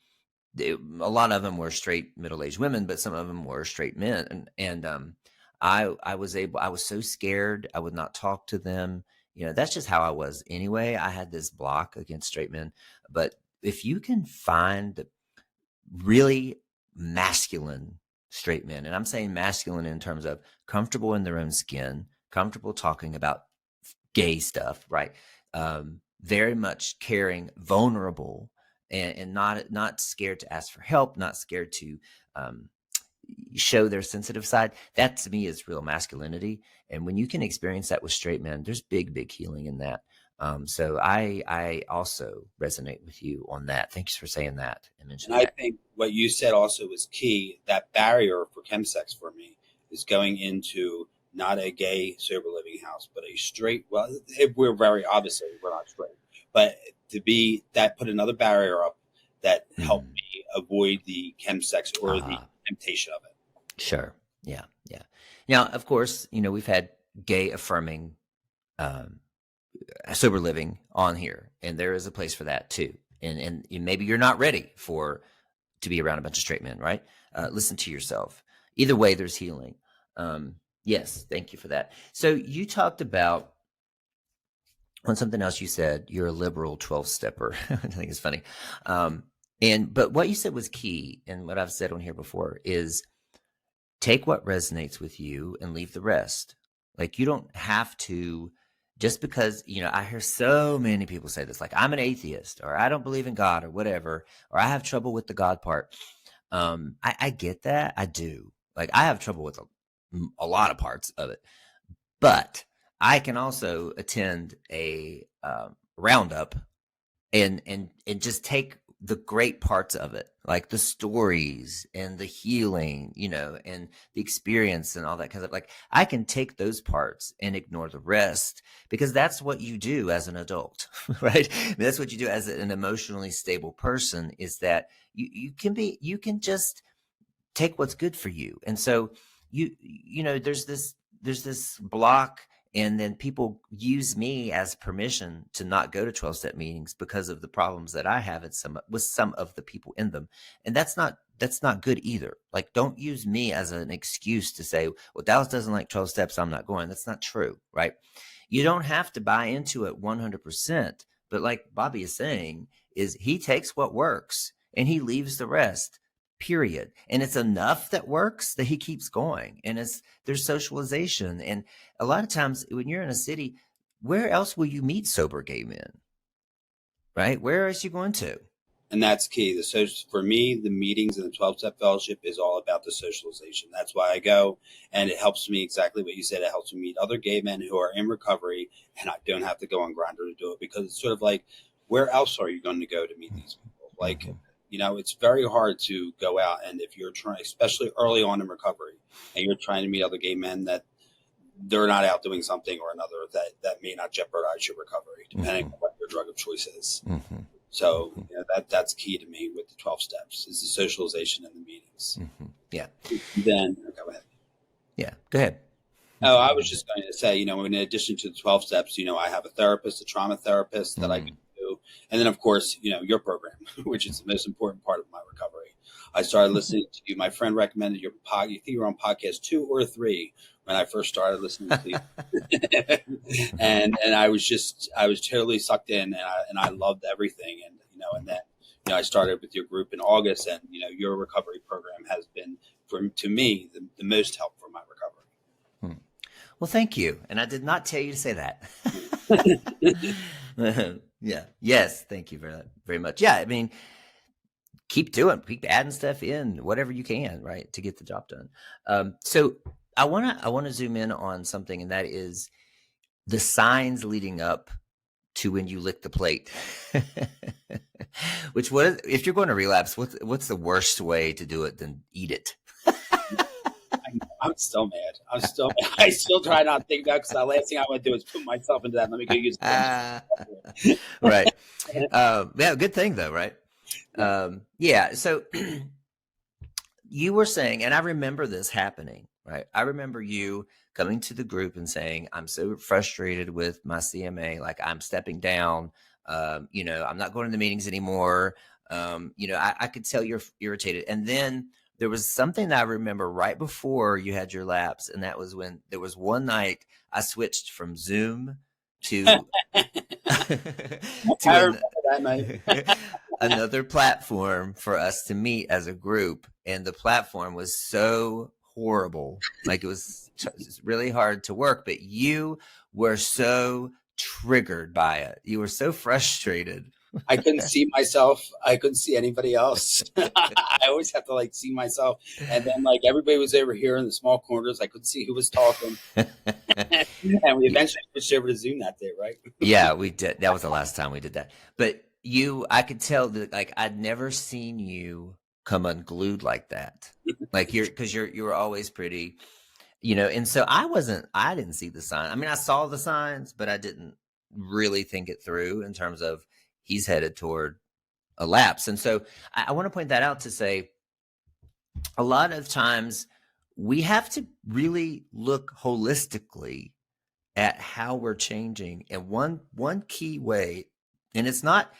a lot of them were straight middle-aged women, but some of them were straight men. And I was so scared. I would not talk to them. That's just how I was anyway. I had this block against straight men. But if you can find really masculine straight men, and I'm saying masculine in terms of comfortable in their own skin, comfortable talking about gay stuff, right? Very much caring, vulnerable, and not scared to ask for help, not scared to show their sensitive side. That to me is real masculinity. And when you can experience that with straight men, there's big healing in that. So I also resonate with you on that. Thanks for saying that and mentioning And I that. think what you said also was key. That barrier for chemsex for me is going into not a gay sober living house, but a straight. Well, we're obviously we're not straight, but to be that put another barrier up that helped me avoid the chemsex or the temptation of it. Sure. Yeah. Now, of course, we've had gay affirming sober living on here, and there is a place for that too. And maybe you're not ready to be around a bunch of straight men, right? Listen to yourself. Either way, there's healing. Yes, thank you for that. So you talked about on something else. You said you're a liberal 12-stepper. I think it's funny. But what you said was key, and what I've said on here before is take what resonates with you and leave the rest. Like, you don't have to, just because, I hear so many people say this, like, I'm an atheist, or I don't believe in God, or whatever, or I have trouble with the God part. I get that. I do. Like, I have trouble with a lot of parts of it, but I can also attend a roundup and just take the great parts of it, like the stories and the healing, and the experience and all that kind of, like, I can take those parts and ignore the rest, because that's what you do as an adult, right? I mean, that's what you do as an emotionally stable person, is that you can just take what's good for you. And so there's this block, and then people use me as permission to not go to 12-step meetings because of the problems that I have with some of the people in them. And that's not good either. Like, don't use me as an excuse to say, well, Dallas doesn't like 12 steps, I'm not going. That's not true, right? You don't have to buy into it 100%. But like Bobby is saying, is he takes what works and he leaves the rest. Period. And it's enough that works that he keeps going. And there's socialization. And a lot of times when you're in a city, where else will you meet sober gay men? Right? Where else are you going to? And that's key. For me, the meetings and the 12-step fellowship is all about the socialization. That's why I go, and it helps me, exactly what you said. It helps me meet other gay men who are in recovery, and I don't have to go on Grindr to do it, because it's sort of like where else are you going to go to meet these people? Like, Mm-hmm. it's very hard to go out, and if you're trying, especially early on in recovery, and you're trying to meet other gay men, that they're not out doing something or another that may not jeopardize your recovery, depending on what your drug of choice is. Mm-hmm. So that's key to me with the 12 steps is the socialization and the meetings. Mm-hmm. Yeah. Then go ahead. Yeah. Go ahead. Oh, I was just going to say, in addition to the 12 steps, I have a therapist, a trauma therapist that I can do. And then, of course, your program, which is the most important part of my recovery. I started listening to you. My friend recommended your podcast. You think you were on podcast 2 or 3 when I first started listening to you. and I was totally sucked in, and I loved everything. And then, I started with your group in August, and, your recovery program has been, to me, the most help for my recovery. Well, thank you. And I did not tell you to say that. Yeah. Yes. Thank you for that very much. Yeah. I mean, keep adding stuff in, whatever you can, right, to get the job done. So I want to zoom in on something, and that is the signs leading up to when you lick the plate. If you're going to relapse, what's the worst way to do it than eat it? I'm still mad. I still try not to think about it, because the last thing I want to do is put myself into that. Let me go use it. Right. Yeah, good thing though, right? Yeah. So you were saying, and I remember this happening, right? I remember you coming to the group and saying, I'm so frustrated with my CMA. Like, I'm stepping down. I'm not going to the meetings anymore. I could tell you're irritated. And then there was something that I remember right before you had your lapse. And that was when there was one night I switched from Zoom to, another platform for us to meet as a group. And the platform was so horrible. Like, it was really hard to work, but you were so triggered by it. You were so frustrated. I couldn't see myself. I couldn't see anybody else. I always have to see myself. And then everybody was over here in the small corners. I couldn't see who was talking. And we eventually switched over to Zoom that day, right? Yeah, we did. That was the last time we did that. But I could tell that I'd never seen you come unglued like that. Because you were always pretty, and so I didn't see the sign. I mean, I saw the signs, but I didn't really think it through in terms of he's headed toward a lapse. And so I want to point that out to say, a lot of times we have to really look holistically at how we're changing. And one key way, and it's not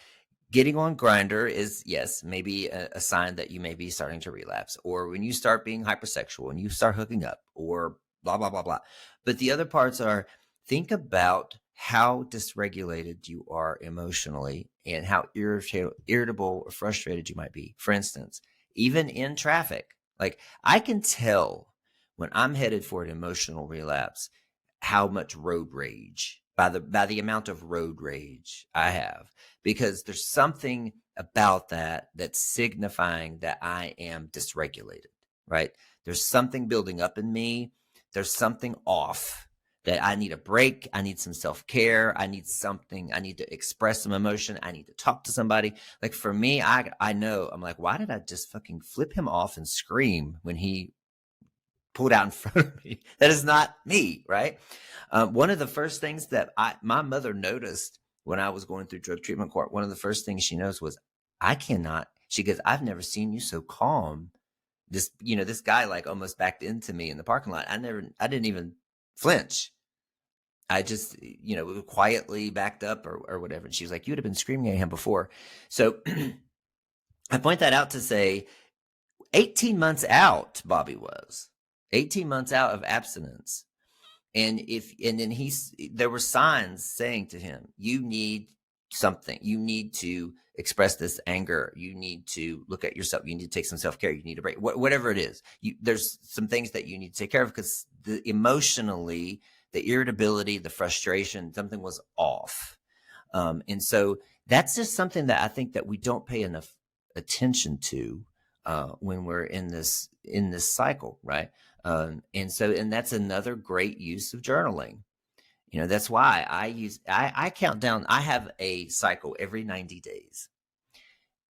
getting on Grindr, is, yes, maybe a sign that you may be starting to relapse, or when you start being hypersexual and you start hooking up, or blah, blah, blah, blah. But the other parts are, think about how dysregulated you are emotionally and how irritable or frustrated you might be. For instance, even in traffic, I can tell when I'm headed for an emotional relapse how much road rage, by the amount of road rage I have, because there's something about that that's signifying that I am dysregulated, right? There's something building up in me. There's something off, that I need a break. I need some self-care. I need something. I need to express some emotion. I need to talk to somebody. For me, I know, I'm like, why did I just fucking flip him off and scream when he pulled out in front of me? That is not me, right? One of the first things that my mother noticed when I was going through drug treatment court, one of the first things she noticed was, she goes, I've never seen you so calm. This guy almost backed into me in the parking lot. I didn't even flinch. I just, quietly backed up or whatever. And she was like, you would have been screaming at him before. So I point that out to say 18 months out, Bobby was 18 months out of abstinence. And then there were signs saying to him, you need something. You need to express this anger. You need to look at yourself. You need to take some self-care. You need a break, whatever it is. There's some things that you need to take care of, because emotionally, the irritability, the frustration, something was off. And so that's just something that I think that we don't pay enough attention to when we're in this cycle, right? And that's another great use of journaling. That's why I count down. I have a cycle every 90 days.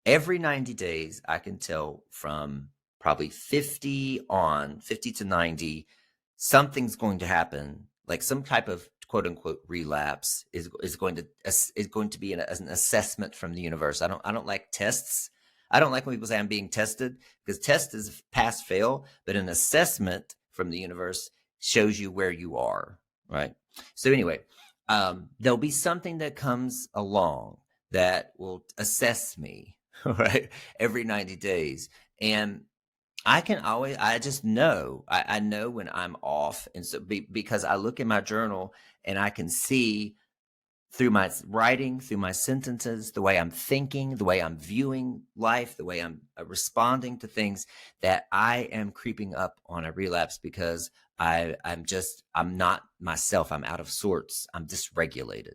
Every 90 days, I can tell from probably 50 to 90, something's going to happen. Like some type of quote unquote relapse is going to be an assessment from the universe. I don't like tests. I don't like when people say I'm being tested, because test is pass fail, but an assessment from the universe shows you where you are, right? So anyway, there'll be something that comes along that will assess me, right, every 90 days. And I just know, I know when I'm off. And so because I look in my journal and I can see through my writing, through my sentences, the way I'm thinking, the way I'm viewing life, the way I'm responding to things, that I am creeping up on a relapse, because I'm not myself. I'm out of sorts. I'm dysregulated.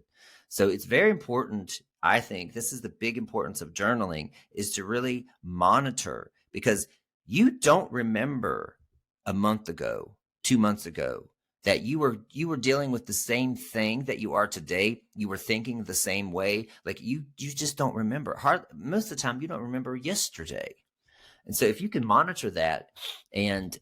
So it's very important. I think this is the big importance of journaling, is to really monitor, because you don't remember a month ago, 2 months ago, that you were dealing with the same thing that you are today. You were thinking the same way. Like you just don't remember. Most of the time, you don't remember yesterday. And so if you can monitor that and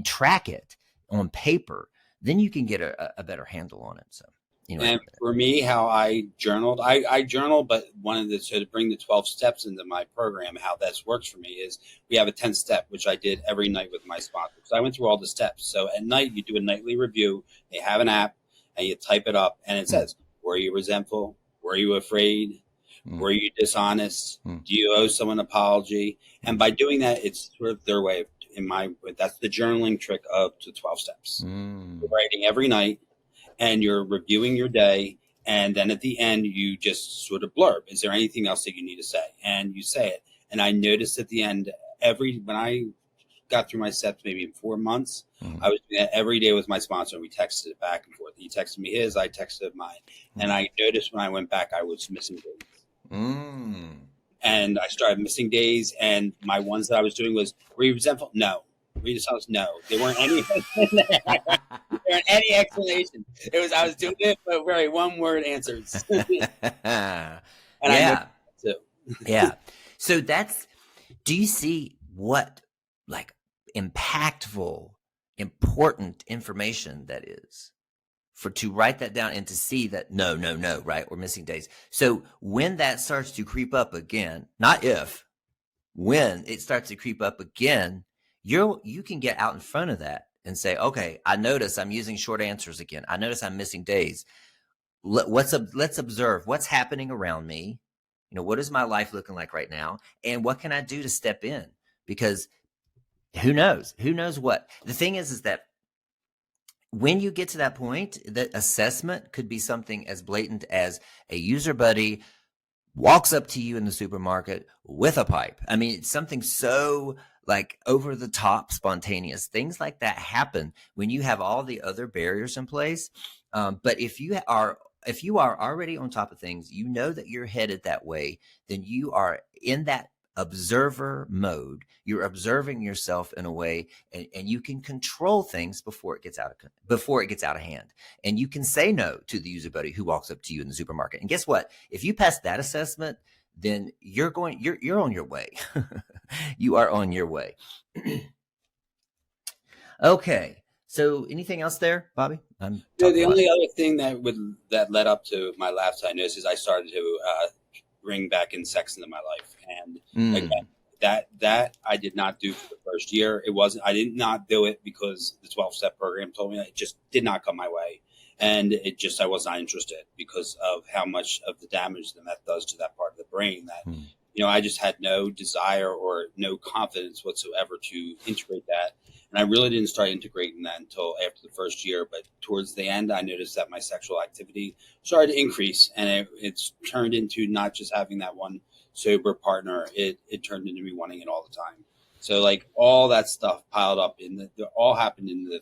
track it on paper, then you can get a better handle on it. So anyway. And for me, how I journaled, I journal, but to bring the 12 steps into my program, how this works for me is we have a 10 step, which I did every night with my sponsor. So I went through all the steps. So at night, you do a nightly review. They have an app and you type it up and it says, were you resentful? Were you afraid? Were you dishonest? Do you owe someone an apology? And by doing that, it's sort of their way that's the journaling trick of the 12 steps. You're writing every night, and you're reviewing your day, and then at the end you just sort of blurb, is there anything else that you need to say? And you say it. And I noticed at the end, when I got through my steps, maybe in 4 months, I was doing that every day with my sponsor, and we texted it back and forth. He texted me his, I texted mine. And I noticed when I went back, I was missing days. And I started missing days, and my ones that I was doing was, were you resentful? No. Were you dishonest? No. There weren't any explanation. I was doing it, but very one word answers. Yeah. I too. Yeah. So do you see what like impactful, important information that is to write that down and to see that no, right? We're missing days. So when that starts to creep up again, not if, when it starts to creep up again, you can get out in front of that and say, okay, I notice I'm using short answers again. I notice I'm missing days. Let's observe what's happening around me. What is my life looking like right now? And what can I do to step in? Because who knows what the thing is that when you get to that point, that assessment could be something as blatant as a user buddy walks up to you in the supermarket with a pipe. I mean, it's something so like over the top spontaneous. Things like that happen when you have all the other barriers in place. But if you are already on top of things, you know that you're headed that way, then you are in that observer mode. You're observing yourself in a way, and you can control things before it gets out of hand. And you can say no to the user buddy who walks up to you in the supermarket. And guess what? If you pass that assessment, then you're on your way. You are on your way. Okay. So anything else there, Bobby? The only other thing that led up to my lapse I noticed is I started to bring back in sex into my life. And again, that I did not do for the first year. I did not do it because the 12-step program told me that. It just did not come my way. And I was not interested because of how much of the damage that does to that part of the brain that, I just had no desire or no confidence whatsoever to integrate that. And I really didn't start integrating that until after the first year. But towards the end, I noticed that my sexual activity started to increase, and it's turned into not just having that one sober partner. It turned into me wanting it all the time. So like all that stuff piled up all happened in the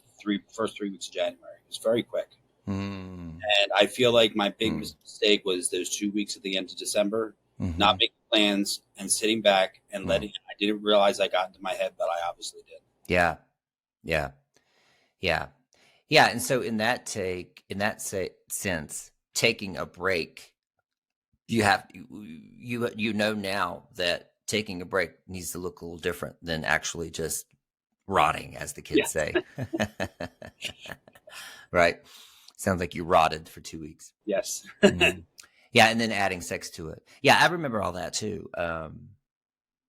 first 3 weeks of January. It was very quick. And I feel like my big mistake was those 2 weeks at the end of December, not making plans and sitting back and I didn't realize I got into my head, but I obviously did. Yeah. Yeah. And so in that sense, taking a break, you know now that taking a break needs to look a little different than actually just rotting, as the Yeah. kids say. Right. Sounds like you rotted for 2 weeks. Yes. Mhm. Yeah. And then adding sex to it. Yeah. I remember all that too.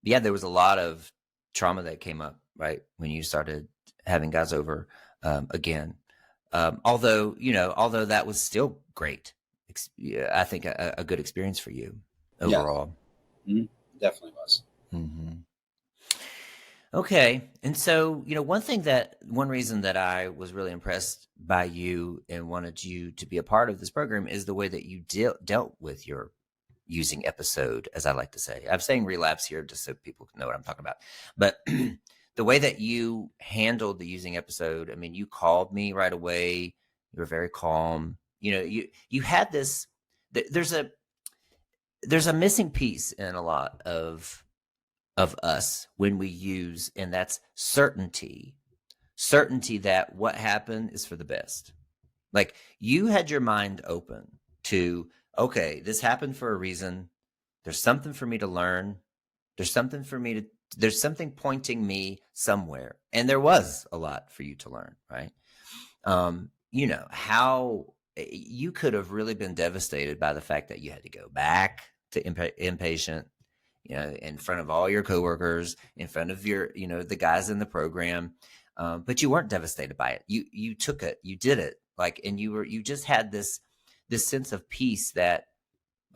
Yeah, there was a lot of trauma that came up, right, when you started having guys over again. Although that was still great. Yeah, I think a good experience for you Yeah. overall. Mhm. Definitely was. Mm-hmm. Okay. And so, one reason that I was really impressed by you and wanted you to be a part of this program is the way that you dealt with your using episode, as I like to say. I'm saying relapse here just so people know what I'm talking about. But the way that you handled the using episode, I mean, you called me right away. You were very calm. You had this, there's a missing piece in a lot of us when we use, and that's certainty that what happened is for the best. Like, you had your mind open to, okay, this happened for a reason. There's something for me to learn. There's something pointing me somewhere. And there was a lot for you to learn, right? How you could have really been devastated by the fact that you had to go back to inpatient, in front of all your coworkers, in front of the guys in the program. But you weren't devastated by it. You took it, you did it, and you just had this sense of peace that,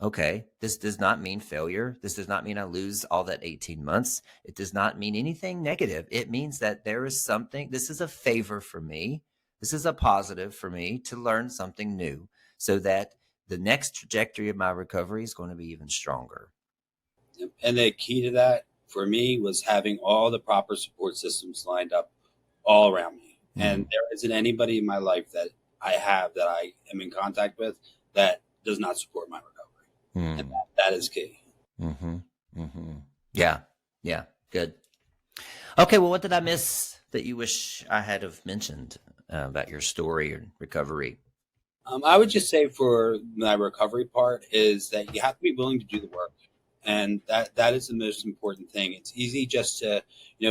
okay, this does not mean failure. This does not mean I lose all that 18 months. It does not mean anything negative. It means that there is something, this is a favor for me. This is a positive for me to learn something new so that the next trajectory of my recovery is going to be even stronger. And the key to that for me was having all the proper support systems lined up all around me. And there isn't anybody in my life that I am in contact with that does not support my recovery. And that is key. Yeah. Yeah. Good. Okay. Well, what did I miss that you wish I had have mentioned about your story and recovery? I would just say for my recovery part is that you have to be willing to do the work. And that is the most important thing. It's easy just to,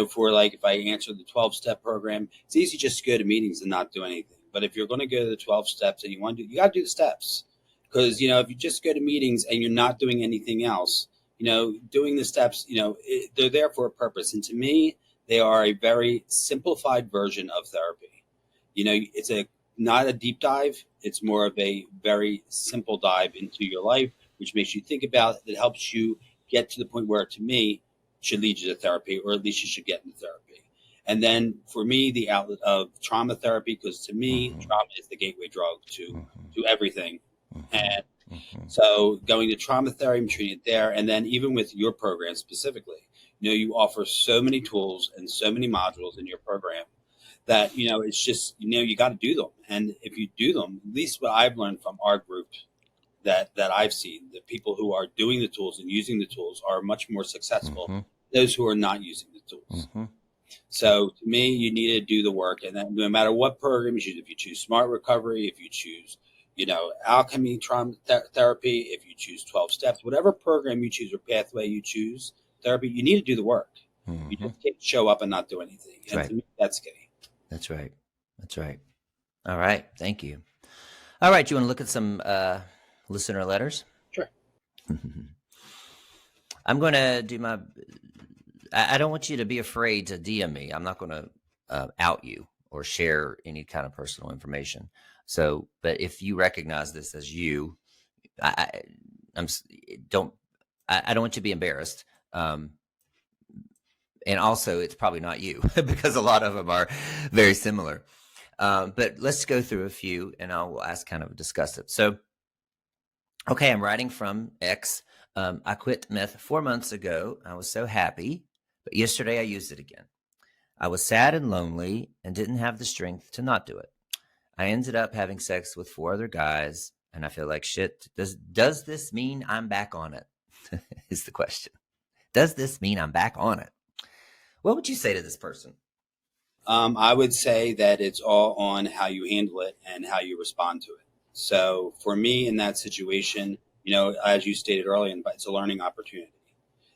for like if I answer the 12-step program, it's easy just to go to meetings and not do anything. But if you're going to go to the 12 steps and you got to do the steps. Because, if you just go to meetings and you're not doing anything else, doing the steps, they're there for a purpose. And to me, they are a very simplified version of therapy. It's not a deep dive. It's more of a very simple dive into your life, which makes you think about it, that helps you get to the point where, to me, should lead you to therapy, or at least you should get into therapy. And then for me, the outlet of trauma therapy, because to me, trauma is the gateway drug to everything. And so going to trauma therapy, I'm treating it there. And then even with your program specifically, you offer so many tools and so many modules in your program that, it's just, you got to do them. And if you do them, at least what I've learned from our group that I've seen, the people who are doing the tools and using the tools are much more successful than those who are not using the tools. So to me, you need to do the work. And then no matter what program you choose, if you choose Smart Recovery, if you choose, Alchemy Trauma Therapy, if you choose 12 Steps, whatever program you choose or pathway you choose, therapy, you need to do the work. You just can't show up and not do anything. And to me, that's key. That's right. That's right. All right. Thank you. All right. You want to look at some listener letters? Sure. I'm going to do I don't want you to be afraid to DM me. I'm not going to out you or share any kind of personal information. So, but if you recognize this as you, I don't want you to be embarrassed. And also, it's probably not you because a lot of them are very similar. But let's go through a few and I'll ask kind of discuss it. So, okay, I'm writing from X. I quit meth 4 months ago. I was so happy, but yesterday I used it again. I was sad and lonely and didn't have the strength to not do it. I ended up having sex with 4 other guys and I feel like shit. Does this mean I'm back on it? Is the question. Does this mean I'm back on it? What would you say to this person? I would say that it's all on how you handle it and how you respond to it. So for me in that situation, as you stated earlier, it's a learning opportunity.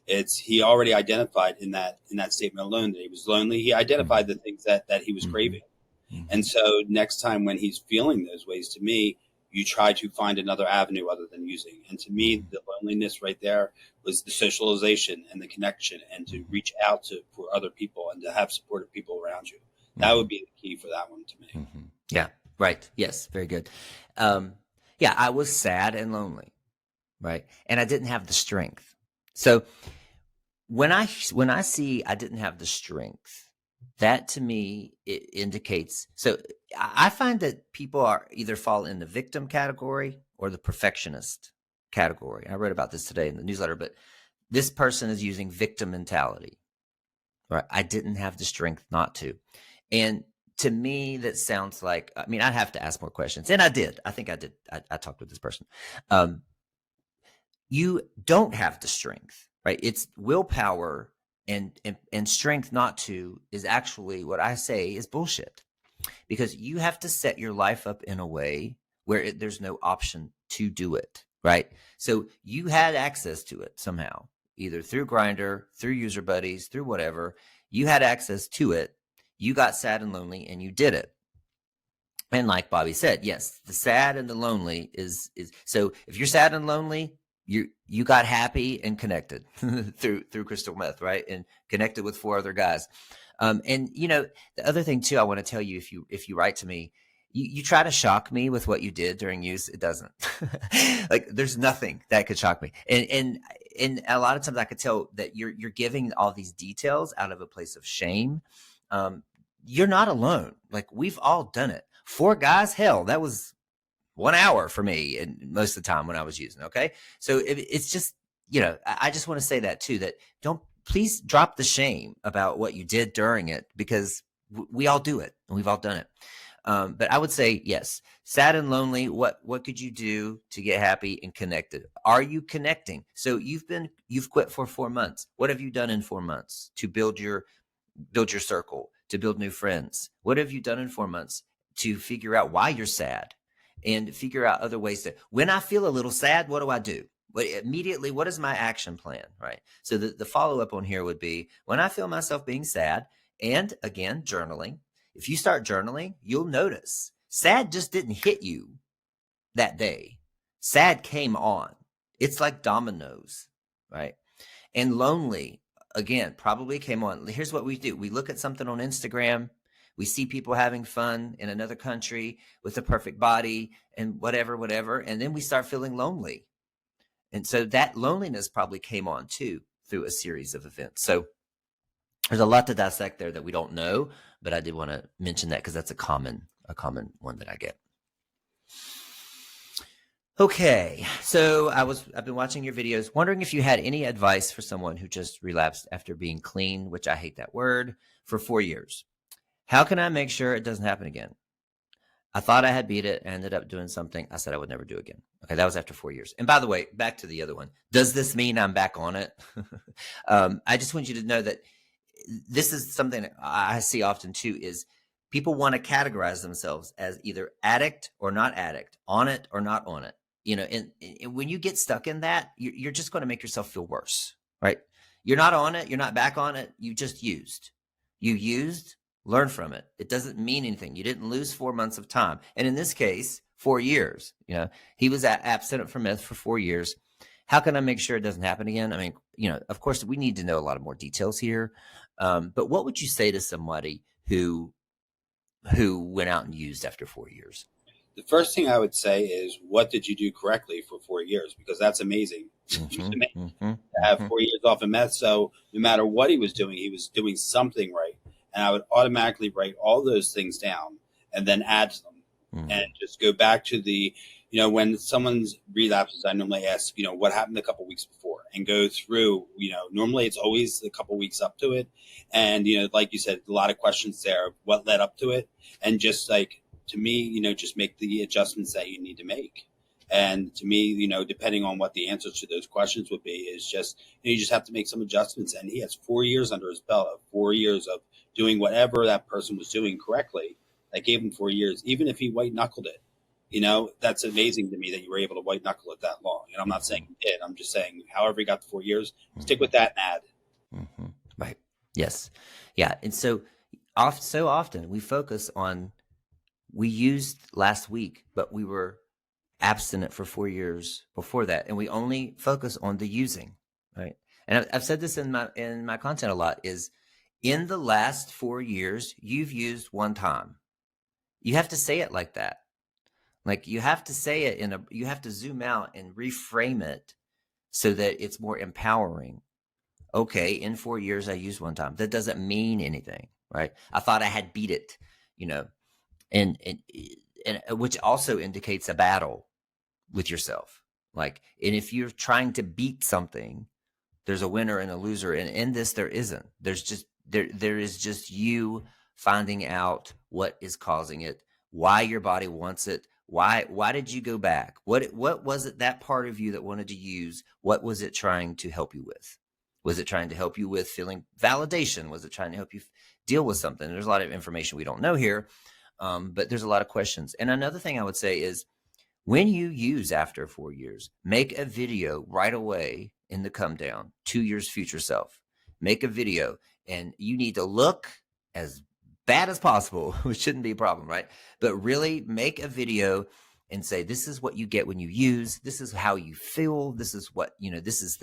He already identified in that statement alone that he was lonely. He identified the things that he was craving. And so next time when he's feeling those ways, to me, you try to find another avenue other than using. And to me, the loneliness right there was the socialization and the connection, and to reach out for other people and to have supportive people around you. That would be the key for that one to me. Yeah, right. Yes, very good. Yeah, I was sad and lonely, right? And I didn't have the strength. So when I see I didn't have the strength, that to me, it indicates. So I find that people are either fall in the victim category or the perfectionist category. I wrote about this today in the newsletter, but this person is using victim mentality, right? I didn't have the strength not to. And to me, that sounds like, I mean, I'd have to ask more questions. And I did. I think I did. I talked with this person. You don't have the strength, right? It's willpower and strength not to is actually what I say is bullshit, because you have to set your life up in a way where there's no option to do it, right? So you had access to it somehow, either through Grindr, through user buddies, through whatever. You had access to it. You got sad and lonely and you did it. And like Bobby said, yes, the sad and the lonely is so if you're sad and lonely, you got happy and connected through crystal meth, right? And connected with 4 other guys. And the other thing too, I want to tell you, if you write to me, you try to shock me with what you did during use. It doesn't. Like there's nothing that could shock me. And a lot of times I could tell that you're giving all these details out of a place of shame. You're not alone. Like we've all done it. 4 guys, hell, that was 1 hour for me, and most of the time when I was using. Okay. So it's just, I just want to say that too, that please drop the shame about what you did during it, because we all do it and we've all done it. But I would say, yes, sad and lonely. What could you do to get happy and connected? Are you connecting? So you've quit for 4 months. What have you done in 4 months to build your circle, to build new friends? What have you done in 4 months to figure out why you're sad? And figure out other ways to, when I feel a little sad, what do I do? But immediately, what is my action plan, right? So the follow-up on here would be, when I feel myself being sad, and again, journaling. If you start journaling, you'll notice sad just didn't hit you that day. Sad came on. It's like dominoes, right? And lonely, again, probably came on. Here's what we do. We look at something on Instagram. We see people having fun in another country with a perfect body and whatever. And then we start feeling lonely. And so that loneliness probably came on too through a series of events. So there's a lot to dissect there that we don't know, but I did want to mention that because that's a common one that I get. Okay. So I've been watching your videos, wondering if you had any advice for someone who just relapsed after being clean, which I hate that word, for 4 years. How can I make sure it doesn't happen again? I thought I had beat it and ended up doing something I said I would never do again. Okay, that was after 4 years. And by the way, back to the other one. Does this mean I'm back on it? I just want you to know that this is something that I see often too, is people want to categorize themselves as either addict or not addict, on it or not on it. And when you get stuck in that, you're just going to make yourself feel worse, right? You're not on it. You're not back on it. You just used. You used. Learn from it. It doesn't mean anything. You didn't lose 4 months of time. And in this case, 4 years. He was abstinent from meth for 4 years. How can I make sure it doesn't happen again? I mean, of course, we need to know a lot of more details here. But what would you say to somebody who went out and used after 4 years? The first thing I would say is, what did you do correctly for 4 years? Because that's amazing. To have 4 years off of meth. So no matter what he was doing something right. And I would automatically write all those things down and then add to them and just go back to the, when someone's relapses, I normally ask, what happened a couple weeks before, and go through, normally it's always a couple weeks up to it. And, like you said, a lot of questions there, what led up to it. And just like, to me, just make the adjustments that you need to make. And to me, depending on what the answers to those questions would be, is just, you just have to make some adjustments. And he has 4 years under his belt, of 4 years of doing whatever that person was doing correctly that gave him 4 years, even if he white knuckled it. That's amazing to me that you were able to white knuckle it that long. I'm not saying you did. I'm just saying, however he got the 4 years, stick with that and add. Mm-hmm. Right. Yes. Yeah. And so often we focus on, we used last week, but we were abstinent for 4 years before that. And we only focus on the using, right? And I've said this in my content a lot, is in the last 4 years, you've used one time. You have to say it like that. Like you have to say it you have to zoom out and reframe it so that it's more empowering. Okay, in 4 years, I used one time. That doesn't mean anything, right? I thought I had beat it, and which also indicates a battle with yourself. Like, and if you're trying to beat something, there's a winner and a loser. And in this, there isn't. There is just you finding out what is causing it, why your body wants it. Why did you go back? What was it, that part of you that wanted to use? What was it trying to help you with? Was it trying to help you with feeling validation? Was it trying to help you deal with something? There's a lot of information we don't know here, but there's a lot of questions. And another thing I would say is, when you use after 4 years, make a video right away in the come down to your future self. Make a video, and you need to look as bad as possible, which shouldn't be a problem, right? But really make a video and say, this is what you get when you use. This is how you feel. This is what, this is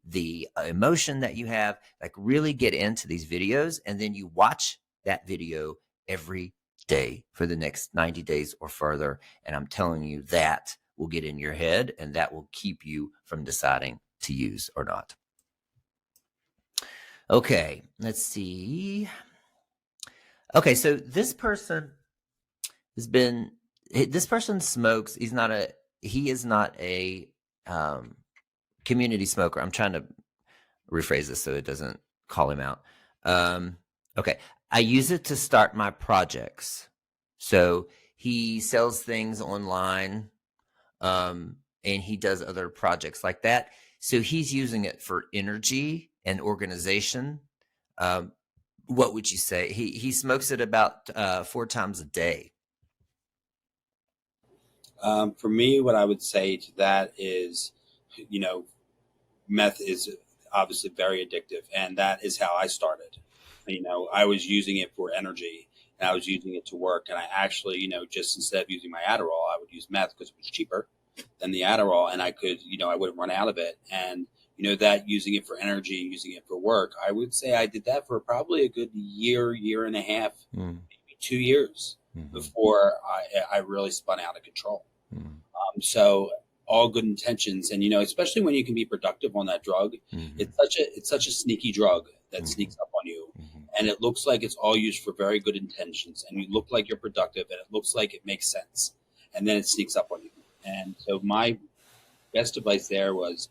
the emotion that you have. Like, really get into these videos, and then you watch that video every day for the next 90 days or further. And I'm telling you, that will get in your head, and that will keep you from deciding to use or not. Okay, let's see. Okay, so this person smokes. He is not a community smoker. I'm trying to rephrase this so it doesn't call him out. Okay, I use it to start my projects. So he sells things online, and he does other projects like that. So he's using it for energy and organization. What would you say? He smokes it about 4 times a day. For me, what I would say to that is, meth is obviously very addictive, and that is how I started. I was using it for energy, and I was using it to work, and I actually, just instead of using my Adderall, I would use meth because it was cheaper than the Adderall, and I could, I wouldn't run out of it. And that using it for energy and using it for work, I would say I did that for probably a good year and a half, maybe 2 years before I really spun out of control. So all good intentions, and especially when you can be productive on that drug, it's such a sneaky drug that sneaks up on you, and it looks like it's all used for very good intentions, and you look like you're productive, and it looks like it makes sense, and then it sneaks up on you. And so my best advice there was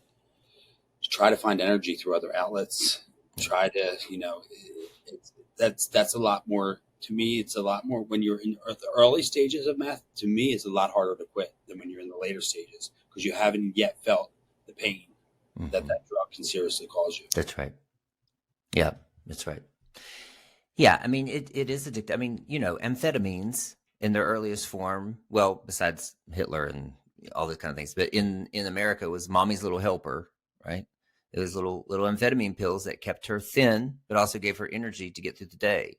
to try to find energy through other outlets. Try to, that's a lot more. To me, it's a lot more when you're in the early stages of meth. To me, it's a lot harder to quit than when you're in the later stages, because you haven't yet felt the pain that drug can seriously cause you. That's right. Yeah, that's right. Yeah, I mean, it is addictive. I mean, amphetamines in their earliest form, well, besides Hitler and all those kind of things, but in America, it was mommy's little helper, right? It was little amphetamine pills that kept her thin, but also gave her energy to get through the day.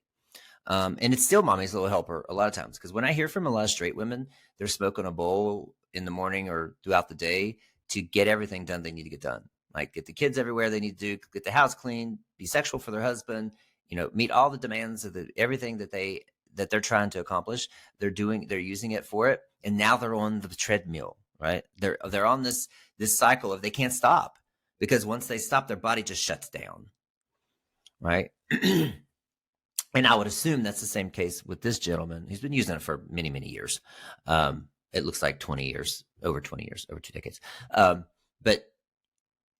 And it's still mommy's little helper a lot of times, because when I hear from a lot of straight women, they're smoking a bowl in the morning or throughout the day to get everything done they need to get done. Like get the kids everywhere they need to do, get the house clean, be sexual for their husband, meet all the demands of everything that they're trying to accomplish. They're using it for it. And now they're on the treadmill, right? They're on this cycle of they can't stop, because once they stop, their body just shuts down, right? And I would assume that's the same case with this gentleman. He's been using it for many, many years. It looks like 20 years, over 20 years, over 2 decades. But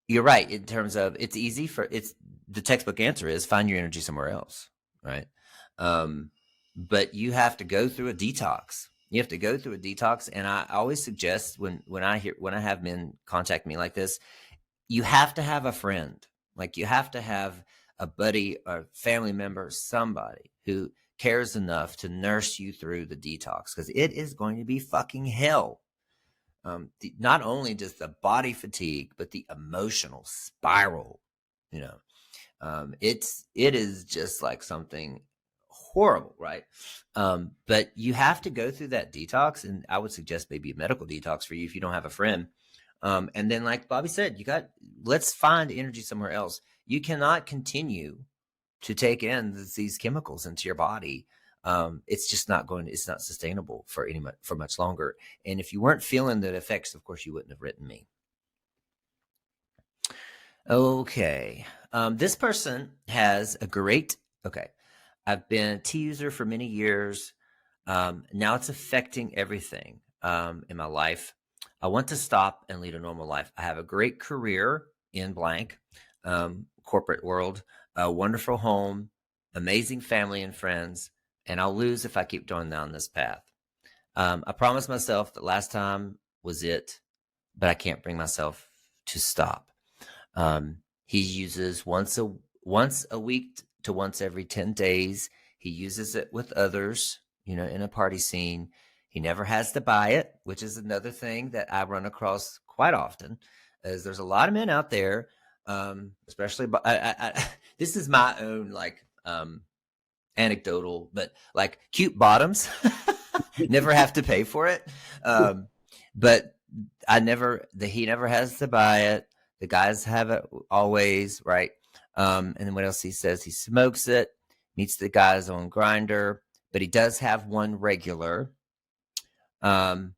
you're right in terms of it's easy the textbook answer is find your energy somewhere else, right? But you have to go through a detox. You have to go through a detox. And I always suggest when I have men contact me like this, you have to have a friend. Like you have to have a buddy or family member, somebody who cares enough to nurse you through the detox, because it is going to be fucking hell. Not only just the body fatigue, but the emotional spiral, you know, it is just like something horrible, right? But you have to go through that detox, and I would suggest maybe a medical detox for you if you don't have a friend. And then, like Bobby said, let's find energy somewhere else. You cannot continue to take in these chemicals into your body. It's just it's not sustainable for much longer. And if you weren't feeling the effects, of course, you wouldn't have written me. Okay. This person has I've been a tea user for many years. Now it's affecting everything in my life. I want to stop and lead a normal life. I have a great career in blank, corporate world, a wonderful home, amazing family and friends, and I'll lose if I keep going down this path. I promised myself that last time was it, but I can't bring myself to stop. He uses once a week to once every 10 days. He uses it with others, in a party scene. He never has to buy it, which is another thing that I run across quite often, is there's a lot of men out there, especially, this is my own, anecdotal, but like cute bottoms never have to pay for it. But he never has to buy it. The guys have it always, right? And then what else he says? He smokes it, meets the guys on Grindr, but he does have one regular. I've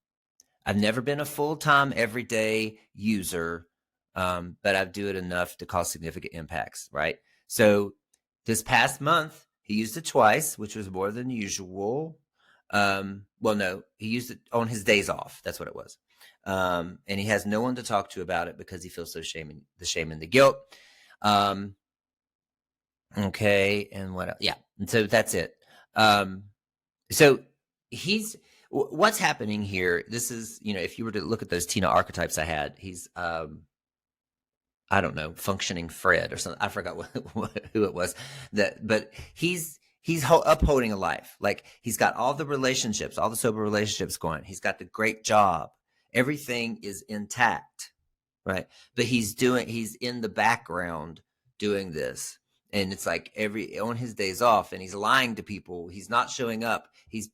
never been a full-time everyday user, but I do it enough to cause significant impacts, right? So this past month, he used it twice, which was more than usual. Well, no, he used it on his days off. That's what it was. And he has no one to talk to about it because he feels the shame and the guilt. Okay. And what else? Yeah. And so that's it. So what's happening here? This is, if you were to look at those Tina archetypes I had, he's, I don't know, functioning Fred or something. I forgot who it was but he's upholding a life. Like, he's got all the relationships, all the sober relationships going. He's got the great job. Everything is intact, right? But he's in the background doing this. And it's like on his days off, and he's lying to people. He's not showing up. He's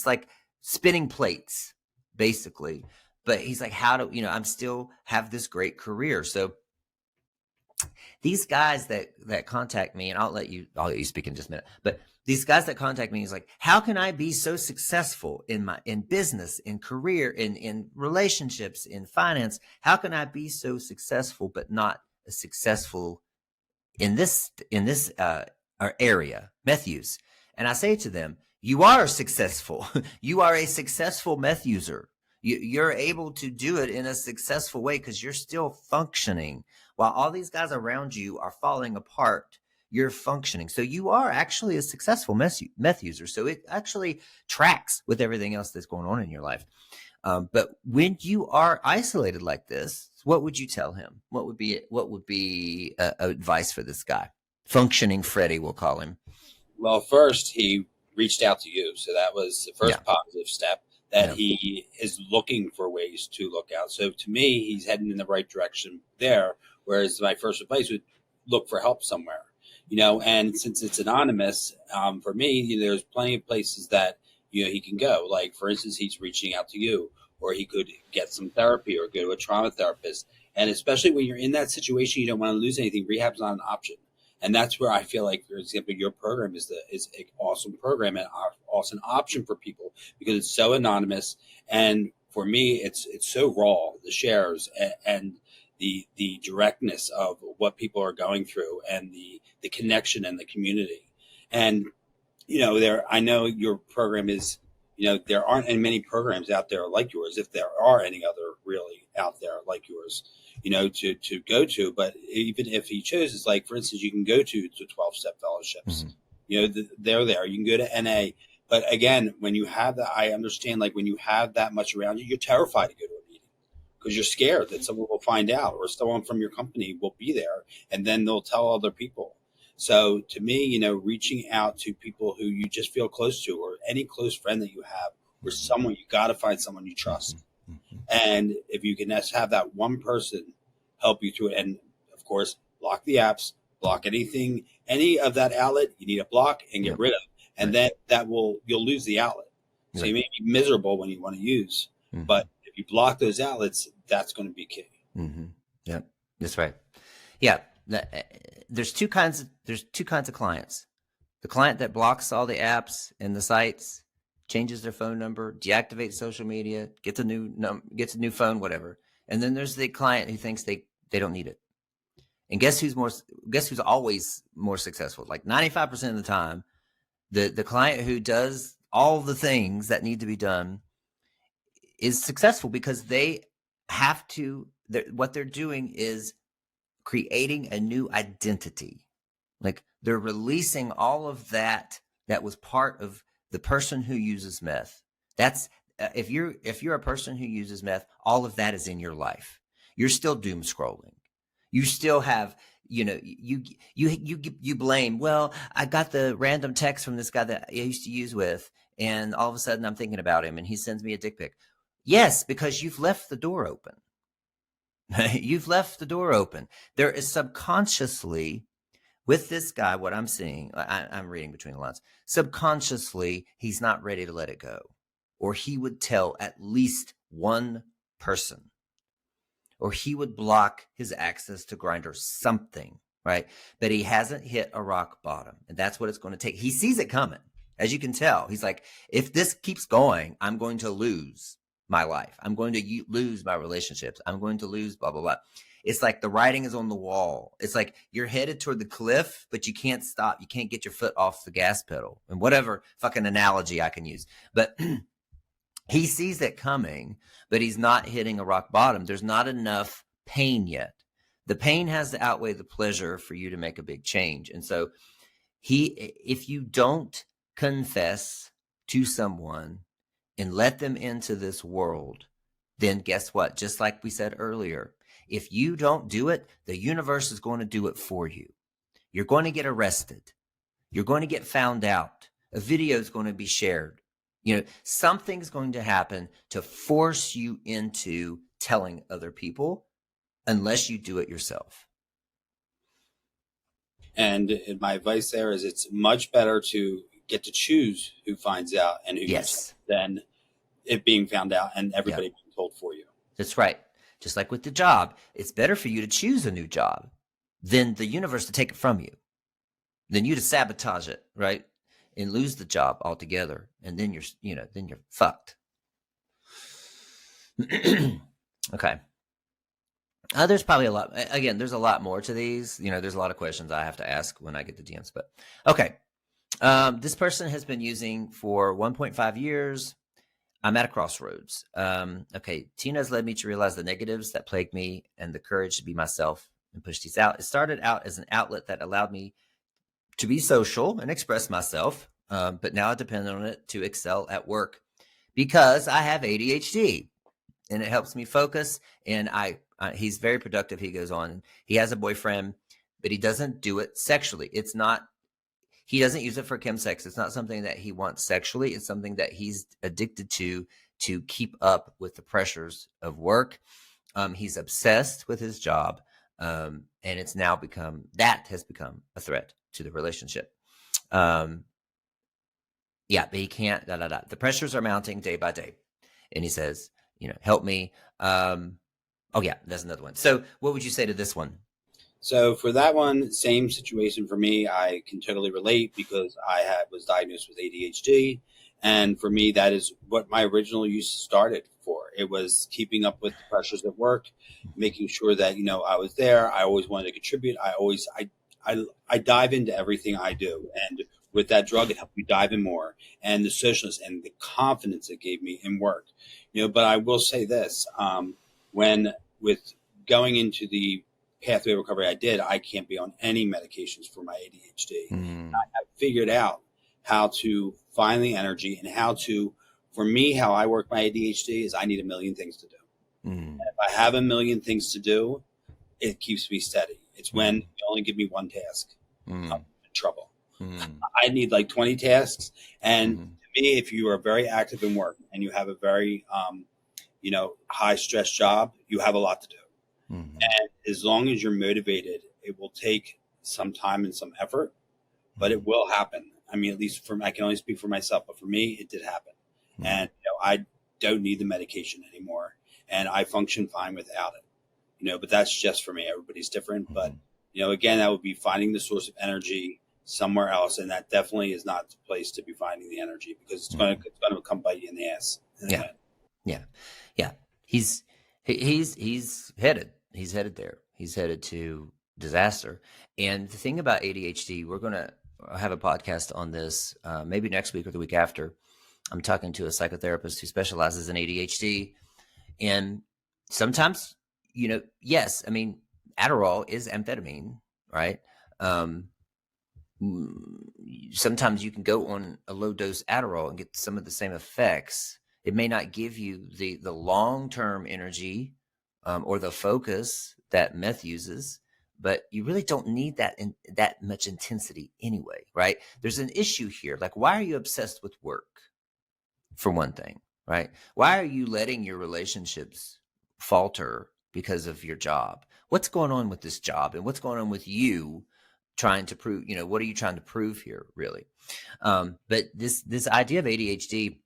like spinning plates, basically. But he's like, I'm still have this great career. So these guys that contact me, and I'll let you speak in just a minute, but these guys that contact me is like, how can I be so successful in business, in career, in relationships, in finance? How can I be so successful, but not successful in this area, meth use? And I say to them, you are successful. You are a successful meth user. You're able to do it in a successful way because you're still functioning. While all these guys around you are falling apart, you're functioning. So you are actually a successful meth user. So it actually tracks with everything else that's going on in your life. But when you are isolated like this, what would you tell him? What would be advice for this guy? Functioning Freddie, we'll call him. Well, first, he reached out to you. So that was the first positive step, that he is looking for ways to look out. So to me, he's heading in the right direction there. Whereas my first advice would look for help somewhere, and since it's anonymous, for me, there's plenty of places that, he can go. Like, for instance, he's reaching out to you, or he could get some therapy or go to a trauma therapist. And especially when you're in that situation, you don't want to lose anything. Rehab's not an option. And that's where I feel like, for example, your program is an awesome program and awesome option for people, because it's so anonymous. And for me, it's so raw, the shares and the directness of what people are going through, and the connection and the community. And, I know your program is, there aren't many programs out there like yours, if there are any other really out there like yours, to go to. But even if he chooses, like, for instance, you can go to 12-step fellowships, they're there. You can go to NA. But again, when you have that, I understand, like, when you have that much around you, you're terrified to go to a meeting, because you're scared that someone will find out or someone from your company will be there and then they'll tell other people. So to me, reaching out to people who you just feel close to, or any close friend that you have, or someone, you got to find someone you trust. And if you can just have that one person help you through it, and of course, block the apps, block anything, any of that outlet you need to block and get rid of. And then you'll lose the outlet. So you may be miserable when you want to use, but if you block those outlets, that's going to be key. Yep, that's right. Yeah. There's two kinds of clients. The client that blocks all the apps and the sites, changes their phone number, deactivates social media, gets a new phone, whatever. And then there's the client who thinks they don't need it. And guess who's always more successful? Like 95% of the time, the client who does all the things that need to be done is successful because they have to. What they're doing is creating a new identity. Like they're releasing all of that was part of the person who uses meth. That's if you're a person who uses meth, all of that is in your life. You're still doom scrolling. You still have, you blame, well, I got the random text from this guy that I used to use with, and all of a sudden I'm thinking about him and he sends me a dick pic. Yes, because you've left the door open. You've left the door open. There is subconsciously, with this guy, what I'm seeing, I'm reading between the lines, subconsciously, he's not ready to let it go. Or he would tell at least one person. Or he would block his access to Grindr, something, right? But he hasn't hit a rock bottom. And that's what it's going to take. He sees it coming. As you can tell, he's like, if this keeps going, I'm going to lose my life. I'm going to lose my relationships. I'm going to lose blah, blah, blah. It's like the writing is on the wall. It's like you're headed toward the cliff, but you can't stop. You can't get your foot off the gas pedal, and whatever fucking analogy I can use. But he sees it coming, but he's not hitting a rock bottom. There's not enough pain yet. The pain has to outweigh the pleasure for you to make a big change. And so if you don't confess to someone and let them into this world, then guess what? Just like we said earlier, if you don't do it, the universe is going to do it for you. You're going to get arrested. You're going to get found out. A video is going to be shared. Something's going to happen to force you into telling other people unless you do it yourself. And my advice there is it's much better to get to choose who finds out and who than it being found out and everybody being told for you. That's right. Just like with the job, it's better for you to choose a new job than the universe to take it from you, than you to sabotage it, right? And lose the job altogether. And then you're fucked. Okay. There's probably a lot. Again, there's a lot more to these. There's a lot of questions I have to ask when I get the DMs. But okay. This person has been using for 1.5 years. I'm at a crossroads. Okay. Tina has led me to realize the negatives that plague me and the courage to be myself and push these out. It started out as an outlet that allowed me to be social and express myself. But now I depend on it to excel at work because I have ADHD and it helps me focus. And he's very productive. He goes on, he has a boyfriend, but he doesn't do it sexually. He doesn't use it for chemsex. It's not something that he wants sexually. It's something that he's addicted to keep up with the pressures of work. He's obsessed with his job. And it's now has become a threat to the relationship. But he can't, The pressures are mounting day by day. And he says, help me. That's another one. So what would you say to this one? So for that one, same situation for me. I can totally relate because I was diagnosed with ADHD. And for me, that is what my original use started for. It was keeping up with the pressures of work, making sure that, I was there. I always wanted to contribute. I dive into everything I do. And with that drug, it helped me dive in more. And the socialness and the confidence it gave me in work. But I will say this, with going into the pathway of recovery I can't be on any medications for my ADHD. I have figured out how to find the energy and how I work my ADHD is I need a million things to do. Mm, If I have a million things to do, it keeps me steady. It's when mm, you only give me one task, I'm mm, in trouble. mm, I need like 20 tasks. And mm, to me, if you are very active in work and you have a very, high stress job, you have a lot to do. mm, And as long as you're motivated, it will take some time and some effort, but it mm, will happen. I mean, at least I can only speak for myself, but for me, it did happen. mm, And I don't need the medication anymore, and I function fine without it. But that's just for me. Everybody's different, but mm, again, that would be finding the source of energy somewhere else, and that definitely is not the place to be finding the energy, because mm. it's going to come bite you in the ass in the Yeah, end. yeah, yeah. He's headed. He's headed there. He's headed to disaster. And the thing about ADHD, we're gonna have a podcast on this maybe next week or the week after. I'm talking to a psychotherapist who specializes in ADHD, and sometimes, yes, I mean, Adderall is amphetamine, right? Um, Sometimes you can go on a low dose Adderall and get some of the same effects. It may not give you the long term energy or the focus that meth uses, but you really don't need that much intensity anyway, right? There's an issue here. Like, why are you obsessed with work? For one thing, right? Why are you letting your relationships falter because of your job? What's going on with this job, and what's going on with you trying to prove, what are you trying to prove here, really? But this idea of ADHD,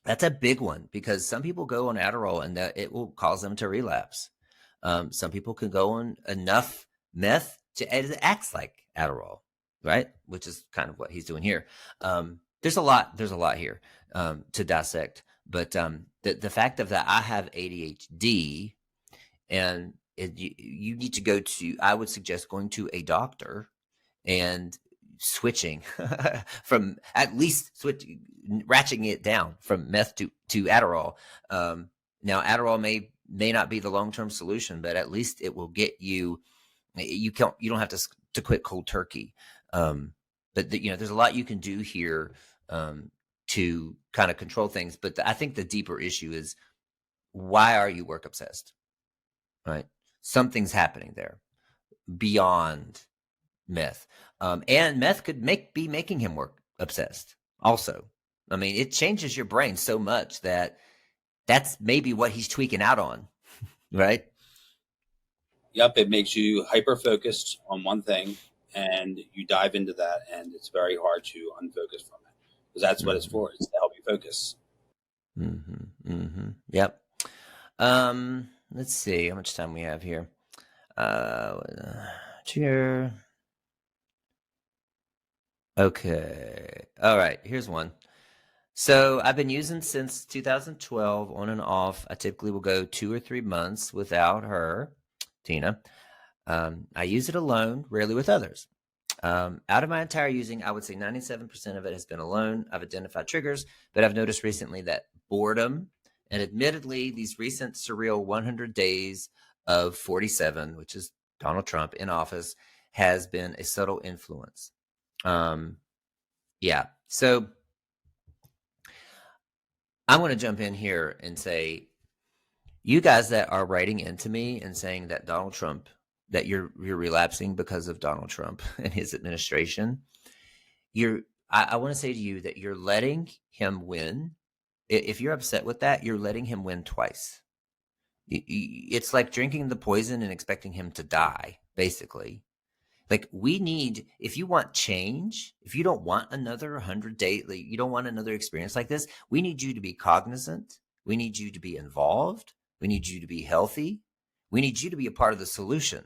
that's a big one, because some people go on Adderall and that it will cause them to relapse. Some people can go on enough meth to it acts like Adderall, right? Which is kind of what he's doing here. There's a lot here to dissect, but the fact of that, I have ADHD, and you need to go to. I would suggest going to a doctor and switching from, at least ratcheting it down from meth to Adderall. Now Adderall may not be the long-term solution, but at least it will get you. You don't have to quit cold turkey. But there's a lot you can do here to kind of control things. But I think the deeper issue is, why are you work obsessed? Right? Something's happening there beyond meth. And meth could be making him work obsessed also. I mean, it changes your brain so much that's maybe what he's tweaking out on, right? Yep, it makes you hyper focused on one thing, and you dive into that, and it's very hard to unfocus from it, because that's what it's Mm-hmm. for. It's to help you focus. Mm-hmm. Mm-hmm. Yep. Let's see how much time we have here. Cheer. Okay. All right. Here's one. So I've been using since 2012, on and off. I typically will go 2 or 3 months without her, Tina. I use it alone, rarely with others. Out of my entire using, I would say 97% of it has been alone. I've identified triggers, but I've noticed recently that boredom, and admittedly, these recent surreal 100 days of 47, which is Donald Trump in office, has been a subtle influence. Yeah. So I'm going to jump in here and say, you guys that are writing into me and saying that Donald Trump, that you're relapsing because of Donald Trump and his administration, I want to say to you that you're letting him win. If you're upset with that, you're letting him win twice. It's like drinking the poison and expecting him to die, basically. Like, if you want change, if you don't want another 100-day, like, you don't want another experience like this, we need you to be cognizant. We need you to be involved. We need you to be healthy. We need you to be a part of the solution.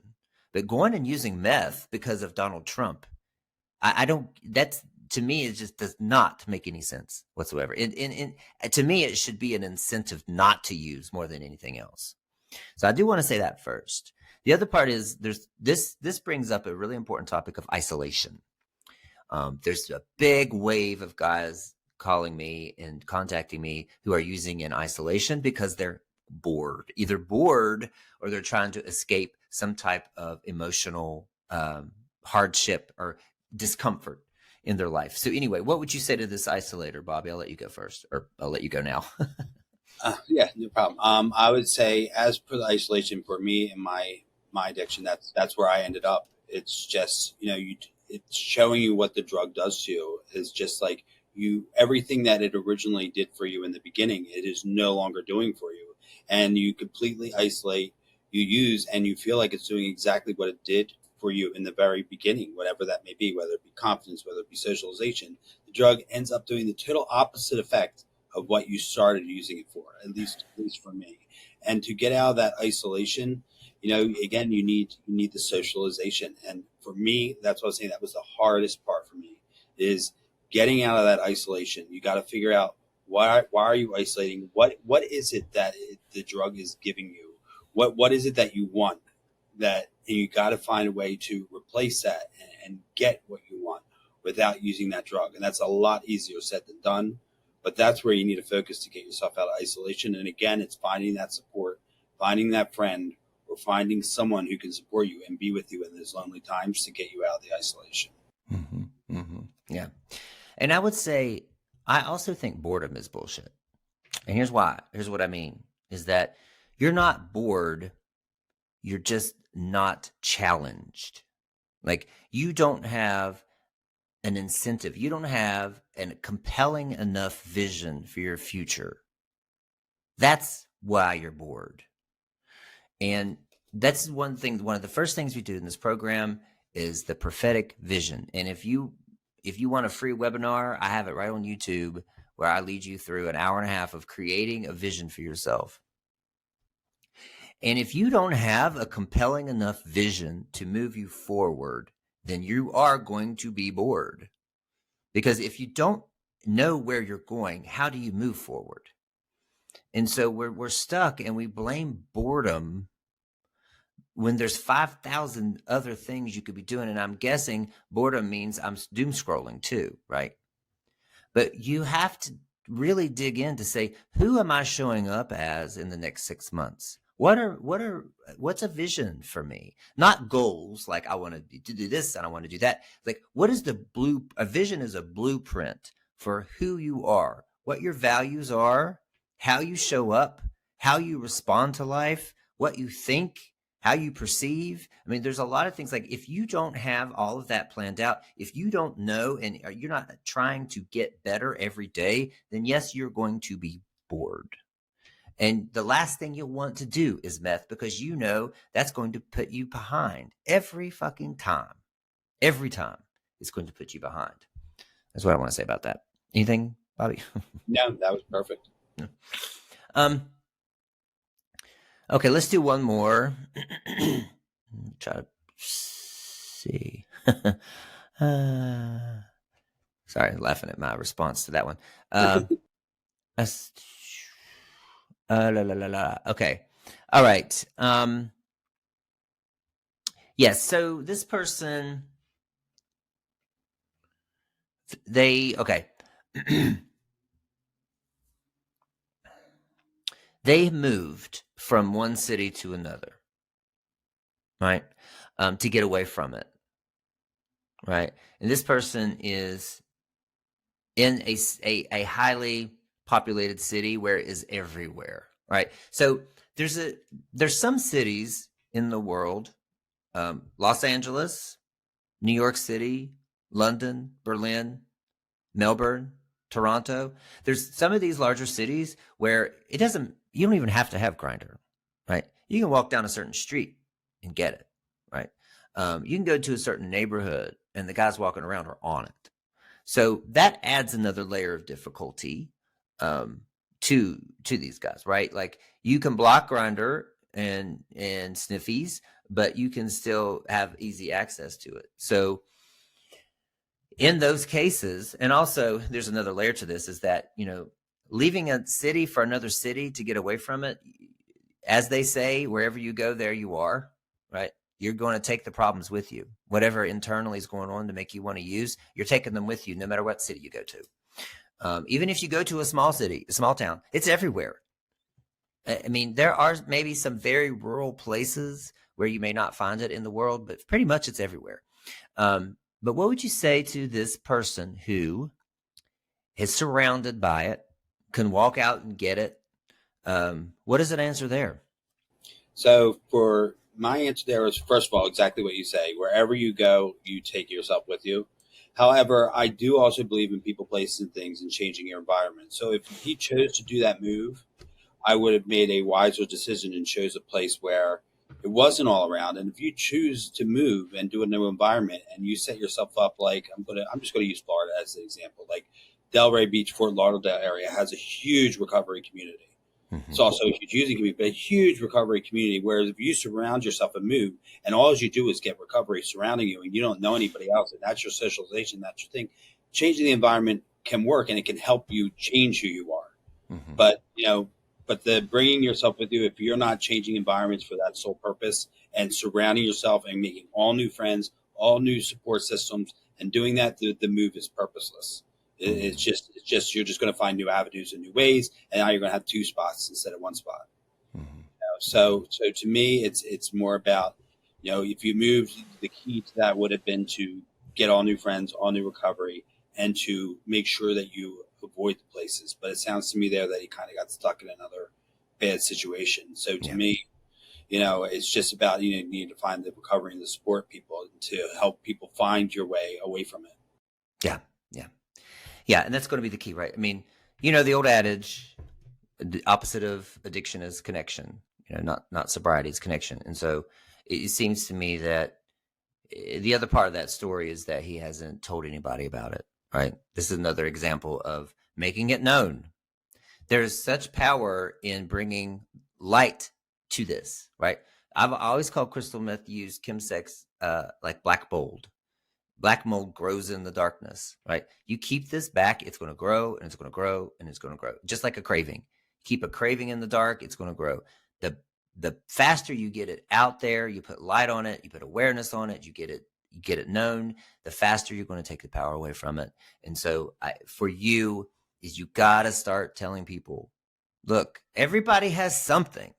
But going and using meth because of Donald Trump, I don't, to me, it just does not make any sense whatsoever. And to me, it should be an incentive not to use more than anything else. So I do want to say that first. The other part is this brings up a really important topic of isolation. There's a big wave of guys calling me and contacting me who are using in isolation because they're either bored or they're trying to escape some type of emotional hardship or discomfort in their life. So anyway, what would you say to this isolator, Bobby? I'll let you go first, or I'll let you go now. Yeah, no problem. I would say, as per the isolation for me and my addiction, that's where I ended up. It's just, it's showing you what the drug does to you. Is just like everything that it originally did for you in the beginning, it is no longer doing for you, and you completely isolate. You use and you feel like it's doing exactly what it did for you in the very beginning, whatever that may be, whether it be confidence, whether it be socialization. The drug ends up doing the total opposite effect of what you started using it for, at least for me. And to get out of that isolation, again, you need the socialization. And for me, that's what I was saying. That was the hardest part for me, is getting out of that isolation. You got to figure out why are you isolating? What is it that the drug is giving you? What is it that you want? And you got to find a way to replace that and get what you want without using that drug. And that's a lot easier said than done. But that's where you need to focus to get yourself out of isolation. And again, it's finding that support, finding that friend, or finding someone who can support you and be with you in those lonely times to get you out of the isolation. Mm-hmm, mm-hmm. Yeah. And I would say, I also think boredom is bullshit. And here's why. Here's what I mean, is that you're not bored. You're just not challenged. Like, you don't have an incentive. You don't have a compelling enough vision for your future. That's why you're bored. And that's one of the first things we do in this program is the prophetic vision. And if you want a free webinar, I have it right on YouTube, where I lead you through an hour and a half of creating a vision for yourself. And if you don't have a compelling enough vision to move you forward, then you are going to be bored. Because if you don't know where you're going, how do you move forward? And so we're stuck, and we blame boredom when there's 5,000 other things you could be doing. And I'm guessing boredom means I'm doom scrolling too, right? But you have to really dig in to say, who am I showing up as in the next 6 months? What's a vision for me? Not goals like I want to do this and I want to do that. Like, what is a vision is a blueprint for who you are, what your values are, how you show up, how you respond to life, what you think, how you perceive. I mean, there's a lot of things. Like, if you don't have all of that planned out, if you don't know, and you're not trying to get better every day, then yes, you're going to be bored. And the last thing you'll want to do is meth, because you know that's going to put you behind every fucking time. Every time it's going to put you behind. That's what I want to say about that. Anything, Bobby? No, that was perfect. Okay, let's do one more. Try to see. Sorry, laughing at my response to that one. Okay. All right. Yes. So this person, they moved from one city to another, right? To get away from it, right? And this person is in a highly populated city where it is everywhere, right? So there's some cities in the world, Los Angeles, New York City, London, Berlin, Melbourne, Toronto. There's some of these larger cities where you don't even have to have Grindr, right? You can walk down a certain street and get it, right? You can go to a certain neighborhood and the guys walking around are on it. So that adds another layer of difficulty to these guys, right? Like, you can block Grindr and sniffies, but you can still have easy access to it. So in those cases, and also there's another layer to this, is that, leaving a city for another city to get away from it, as they say, wherever you go, there you are, right? You're going to take the problems with you. Whatever internally is going on to make you want to use, you're taking them with you no matter what city you go to. Even if you go to a small city, a small town, it's everywhere. I mean, there are maybe some very rural places where you may not find it in the world, but pretty much it's everywhere. But what would you say to this person who is surrounded by it, can walk out and get it, What is an answer there? So for my answer there is, first of all, exactly what you say. Wherever you go, you take yourself with you. However, I do also believe in people, places, and things and changing your environment. So if he chose to do that move, I would have made a wiser decision and chose a place where it wasn't all around. And if you choose to move and do a new environment and you set yourself up, like I'm just going to use Florida as an example. Like Delray Beach, Fort Lauderdale area has a huge recovery community. It's also a huge using community, but a huge recovery community. Whereas if you surround yourself and move, and all you do is get recovery surrounding you, and you don't know anybody else, and that's your socialization, that's your thing. Changing the environment can work, and it can help you change who you are. Mm-hmm. But the bringing yourself with you, if you're not changing environments for that sole purpose, and surrounding yourself and making all new friends, all new support systems, and doing that, the move is purposeless. It's just you're just going to find new avenues and new ways, and now you're going to have two spots instead of one spot. Mm-hmm. So to me, it's more about, if you moved, the key to that would have been to get all new friends, all new recovery, and to make sure that you avoid the places. But it sounds to me there that he kind of got stuck in another bad situation. So to me, it's just about, you need to find the recovery and the support people to help people find your way away from it. Yeah. Yeah. Yeah. And that's going to be the key, right? I mean, the old adage, the opposite of addiction is connection, not sobriety, it's connection. And so it seems to me that the other part of that story is that he hasn't told anybody about it, right? This is another example of making it known. There's such power in bringing light to this, right? I've always called crystal meth use, msex, like black mold. Black mold grows in the darkness, right? You keep this back, it's going to grow and it's going to grow and it's going to grow. Just like a craving. Keep a craving in the dark, it's going to grow. The faster you get it out there, you put light on it, you put awareness on it, you get it known, the faster you're going to take the power away from it. And so for you is you got to start telling people, look, everybody has something.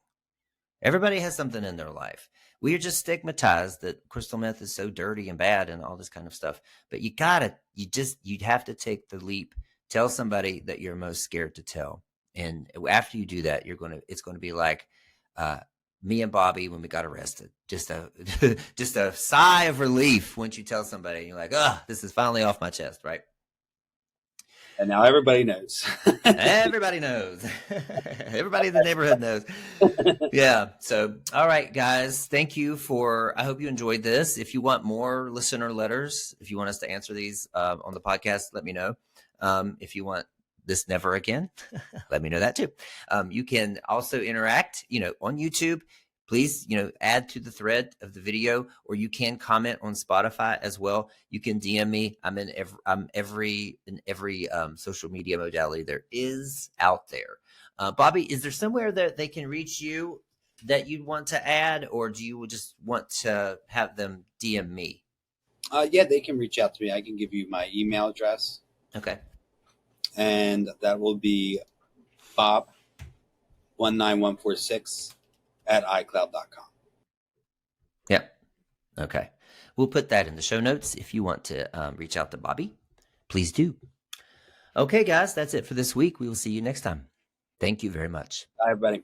Everybody has something in their life. We are just stigmatized that crystal meth is so dirty and bad and all this kind of stuff. But you have to take the leap. Tell somebody that you're most scared to tell. And after you do that, it's going to be like me and Bobby when we got arrested. Just a sigh of relief once you tell somebody and you're like, oh, this is finally off my chest, right? And now everybody knows. Everybody knows. Everybody in the neighborhood knows. Yeah. So, all right, guys. Thank you I hope you enjoyed this. If you want more listener letters, if you want us to answer these on the podcast, let me know. If you want this never again, let me know that too. You can also interact, on YouTube. Please, add to the thread of the video, or you can comment on Spotify as well. You can DM me. I'm in every social media modality there is out there. Bobby, is there somewhere that they can reach you that you'd want to add, or do you just want to have them DM me? Yeah, they can reach out to me. I can give you my email address. Okay. And that will be bob19146@icloud.com. Yep. Okay. We'll put that in the show notes. If you want to reach out to Bobby, please do. Okay, guys, that's it for this week. We will see you next time. Thank you very much. Bye, everybody.